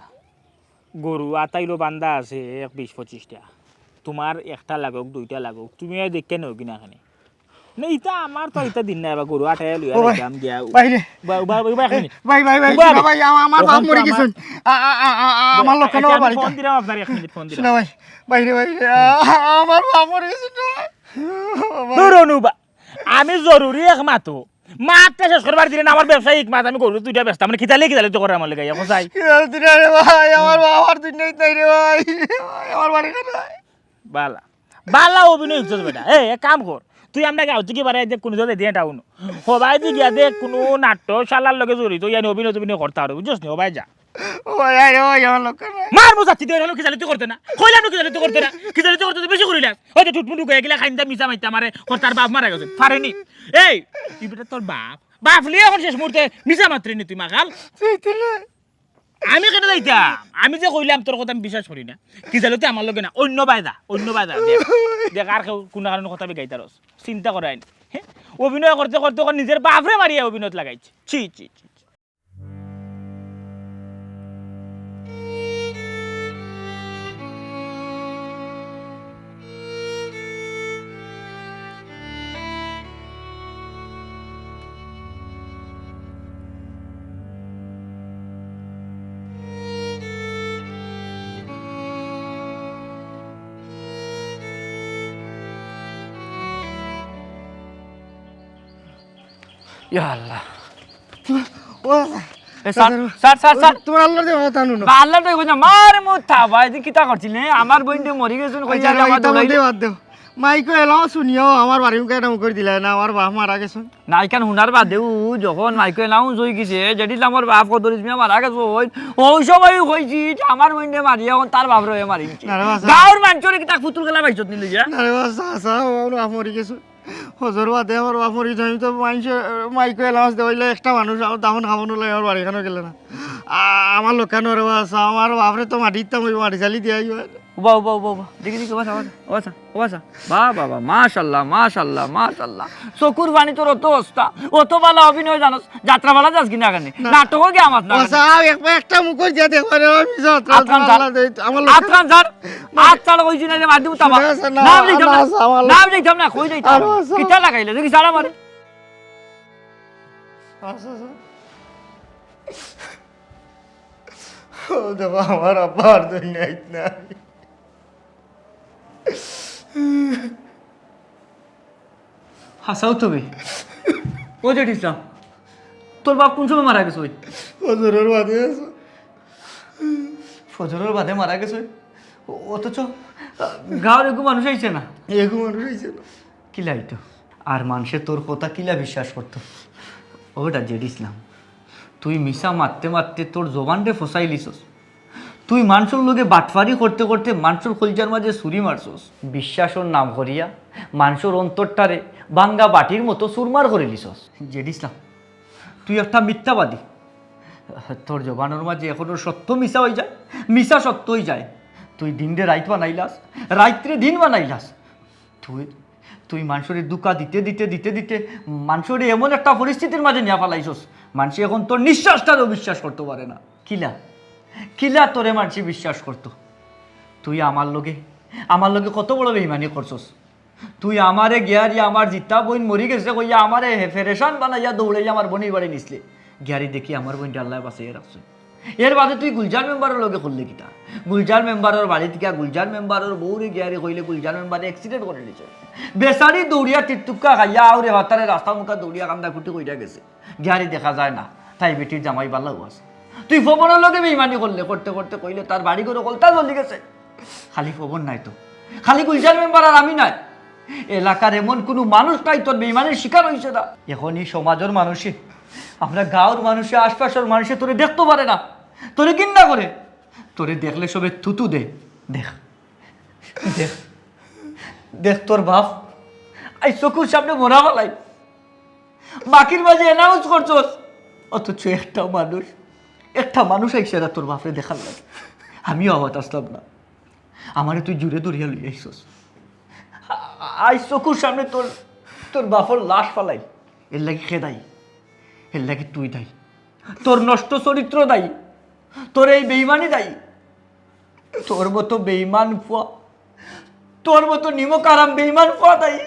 S6: গরু আতাইলো বান্ধা আছে 20-25টা তোমার একটা লাগুক দুইটা লাগুক তুমি দেখে নেও কিনা খানে না ইটা আমার তো ইটা দিন না এবার গরু আটাই লইয়া
S3: ও ভাই,
S6: যাম গিয়া
S3: বাইরে
S6: এক মিনিট
S3: ভাই ভাই ভাই
S6: উবা,
S3: শোনো ভাই আমার বাপ
S6: ওখান তো
S3: মরে গেছেন আমার লোক কেন
S6: আমি
S3: বাড়িতে
S6: ফোন দিলাম আপনার 1 মিনিট ফোন দিলাম
S3: শোনো ভাই বাইরে ভাই আমার বাপ মরে গেছেন
S6: দূর অনুবা আমি জরুরি এক মাতো মাঠটা শেষ করবার দিলেন আমার ব্যবসায়িক মাত আমি গরু দুইটা ব্যস্ত মানে খিতালে তো করে আমার লেগে এখন চাই
S3: রে ভাই আমার বাপ আর দুনিয়ায় নাই রে ভাই আমার বাড়ি কেন
S6: বালা বালা অভিনয় ইজ্জত বেটা এক কাম কর তুই আমরা গাঁও থেকে বারে দেখ কোনো জলে দিয়ে টাউন সবাই দি গিয়া দেখ কোনো নাট্য শালার লগে জড়িত ইয়ানি অভিনয় করতে পারো বুঝছিস নি সবাই যা
S3: ভাই আরে ভাই আমার লোক কেন
S6: মার মুজাতি দিয়ে হলো খিজালিতে করতে না কইলাম না খিজালিতে করতে না খিজালিতে করতে তো বেশি করিলাম হয়তো টুটমুটু গিয়ে গেলে খাইন্দা মিছা মাইতে আমারে তার বাপ মারা গেছে পারেনি এই তুই বেটা তোর বাপ লিয়ে এখন শেষ মুহূর্তে মিছা মাত্রেনি তুই মাকাল আমি কেন যাইতাম আমি যে কইলাম তোর কথা আমি বিশ্বাস করি না খিজালিতে আমার লগে না অন্য বায়দা দেখ দেখ আর কেউ কোনো কারণে কথা গাইতারস চিন্তা করাই না হ্যাঁ অভিনয় করতে করতে নিজের বাপরে মারিয়া অভিনয় লাগাইছে ছি ছি ছি
S1: ইয়া আল্লাহ
S3: ও
S1: স্যার
S3: তোমার আল্লাহর দেওয়া কথা নুন
S1: আল্লাহ তো কইনা মার মুথা ভাই তুই কিতা করছিস আমার বইনতে মরি গেছুন কইয়া আমার দৌড়াইলে
S3: বাদ দেও মাইকো এলাও শুনিও আমার বাড়ি মুখে এটা মুখের দিলাই না আমার বাপ মারা গেছেন
S1: না ইকান হুনার বাদেও যখন মাইকে নাও জই গেছে যেটি আমার বাপ কদরিস মিয়া মারা গেছে ওই সময় কইছি যে আমার বইনে মারি এখন তার বাপ রয়ে মারি গাঁর মানুষের কিতা ফুতুল গেলা বাইছত নিলি যা
S3: আরে বাস আসা আমার বাপ মরি গেছে হজর বাদে আমার বাপ মরি আমি তো মাইকো এলাও দেওয়াইলে একটা মানুষ আমার দামন খাবানো লাগে আমার বাড়ি কেন গেলে না আমার লোক কেন রে বাস আমার বাপরে তো মাটিতাম ওই মাটি চালি দিয়ে
S1: বাবা দেখি ওবাসা বাবা মাশাল্লাহ চকুর বাণী তোর অত ভালো অভিনয় জানোস যাত্রা ভালো যাস কিনা কেন নাটক গে আমার না
S3: একটা মুখ দিয়ে দেখো রে
S1: আতকান স্যার আতকাল কইছি না যে মাধ্যম তাবা নাম দিতাম না কই দিতাম কিটা লাগাইলে দেখি সারা মারে
S3: ও দেখো আমার আব্বা আর দুনিয়ায় নাই
S1: হাসাও তবে ও জেঠিসলাম তোর বাপ কোন সময় মারা গেছে ফজরের বাদে মারা গেছে অথচ গাঁর এগু মানুষ আইছে না কিলা হইতো আর মানুষে তোর কথা কিলা বিশ্বাস করতো ওটা জেঠিসলাম তুই মিশা মারতে মারতে তোর জবানরে ফসাই লিছস তুই মানুষের লোকে বাটফারি করতে করতে মানুষের কলজার মাঝে ছুরি মারছস বিশ্বাসর নাম করিয়া মানুষের অন্তরটারে বাঙ্গা বাটির মতো সুরমার করে লিছস জেডিসলাম তুই একটা মিথ্যাবাদী তোর জবানোর মাঝে এখনো সত্য মিশা হয়ে যায় মিশা সত্য হয়ে যায় তুই দিনরে রাইত বানাইলাস রাইত্রে দিন বানাইলাস তুই মানুষের দুকা দিতে দিতে দিতে দিতে মানুষের এমন একটা পরিস্থিতির মাঝে নিয়ে ফেলাইছস মানুষ এখন তোর নিঃশ্বাসটারও বিশ্বাস করতে পারে না কিলা তোরে মানুষ বিশ্বাস করতো তুই আমার লগে কত বড় বেইমানি করছস তুই আমারে গিয়ারি আমার জিতা বোন মরি গেছে কইয়া আমারে ফেরেশান বানাইয়া দৌড়াইয়া আমার বোনের বাড়ি নিসলে গিয়ারি দেখি আমার বোনটা আল্লাহ বাঁচিয়ে রাখছে এর বাদে তুই গুলজার মেম্বারের লগে করলে কিতা গুলজার মেম্বারের বাড়ি থেকে গুলজার মেম্বারের বউরে গিয়ারি কইলে গুলজার মেম্বারে অ্যাক্সিডেন্ট করে নিছে বেচারি দৌড়িয়া টিকটুকা খাইয়া আউরে হাতারে রাস্তা মুখা দৌড়িয়া কান্দা কুটি কইরা গেছে গিয়ারি দেখা যায় না তাই বেটির জামাই বাল্লাও আছে তুই ফবনের লগে বেইমানি করতে করতে কইলে তার বাড়ি করে কলতা জ্বলি গেছে খালি ফবন নাই তো খালি গুলজার মেম্বার আর আমি নাই এলাকার এমন কোনো মানুষ নাই তোর বেইমানের শিকার হয়েছে না এখনই সমাজের মানুষে আমরা গাঁওর মানুষে আশপাশের মানুষে তোরে দেখতে পারে না তোরে কিন্না করে তোরে দেখলে সবে থুতু দে দেখ দেখ দেখ তোর বাপ আই চকুর সামনে মরা বলাই বাকির মাঝে অ্যানাউন্স করছস অথচ একটা মানুষ আইসে না তোর বাপরে দেখার লাগে আমিও আওয়াজ আসলাম না আমারে তুই জুড়ে দৌড়িয়া লই আইসস আই চকুর সামনে তোর বাপর লাশ ফালাই এর লাগে খে দায়ী এর লাগে তুই দায়ী তোর নষ্ট চরিত্র দায়ী তোর এই বেইমানি দায়ী তোর মতো বেইমান ফুয়া তোর মতো নিমক আরাম বেইমান ফুয়া দায়ী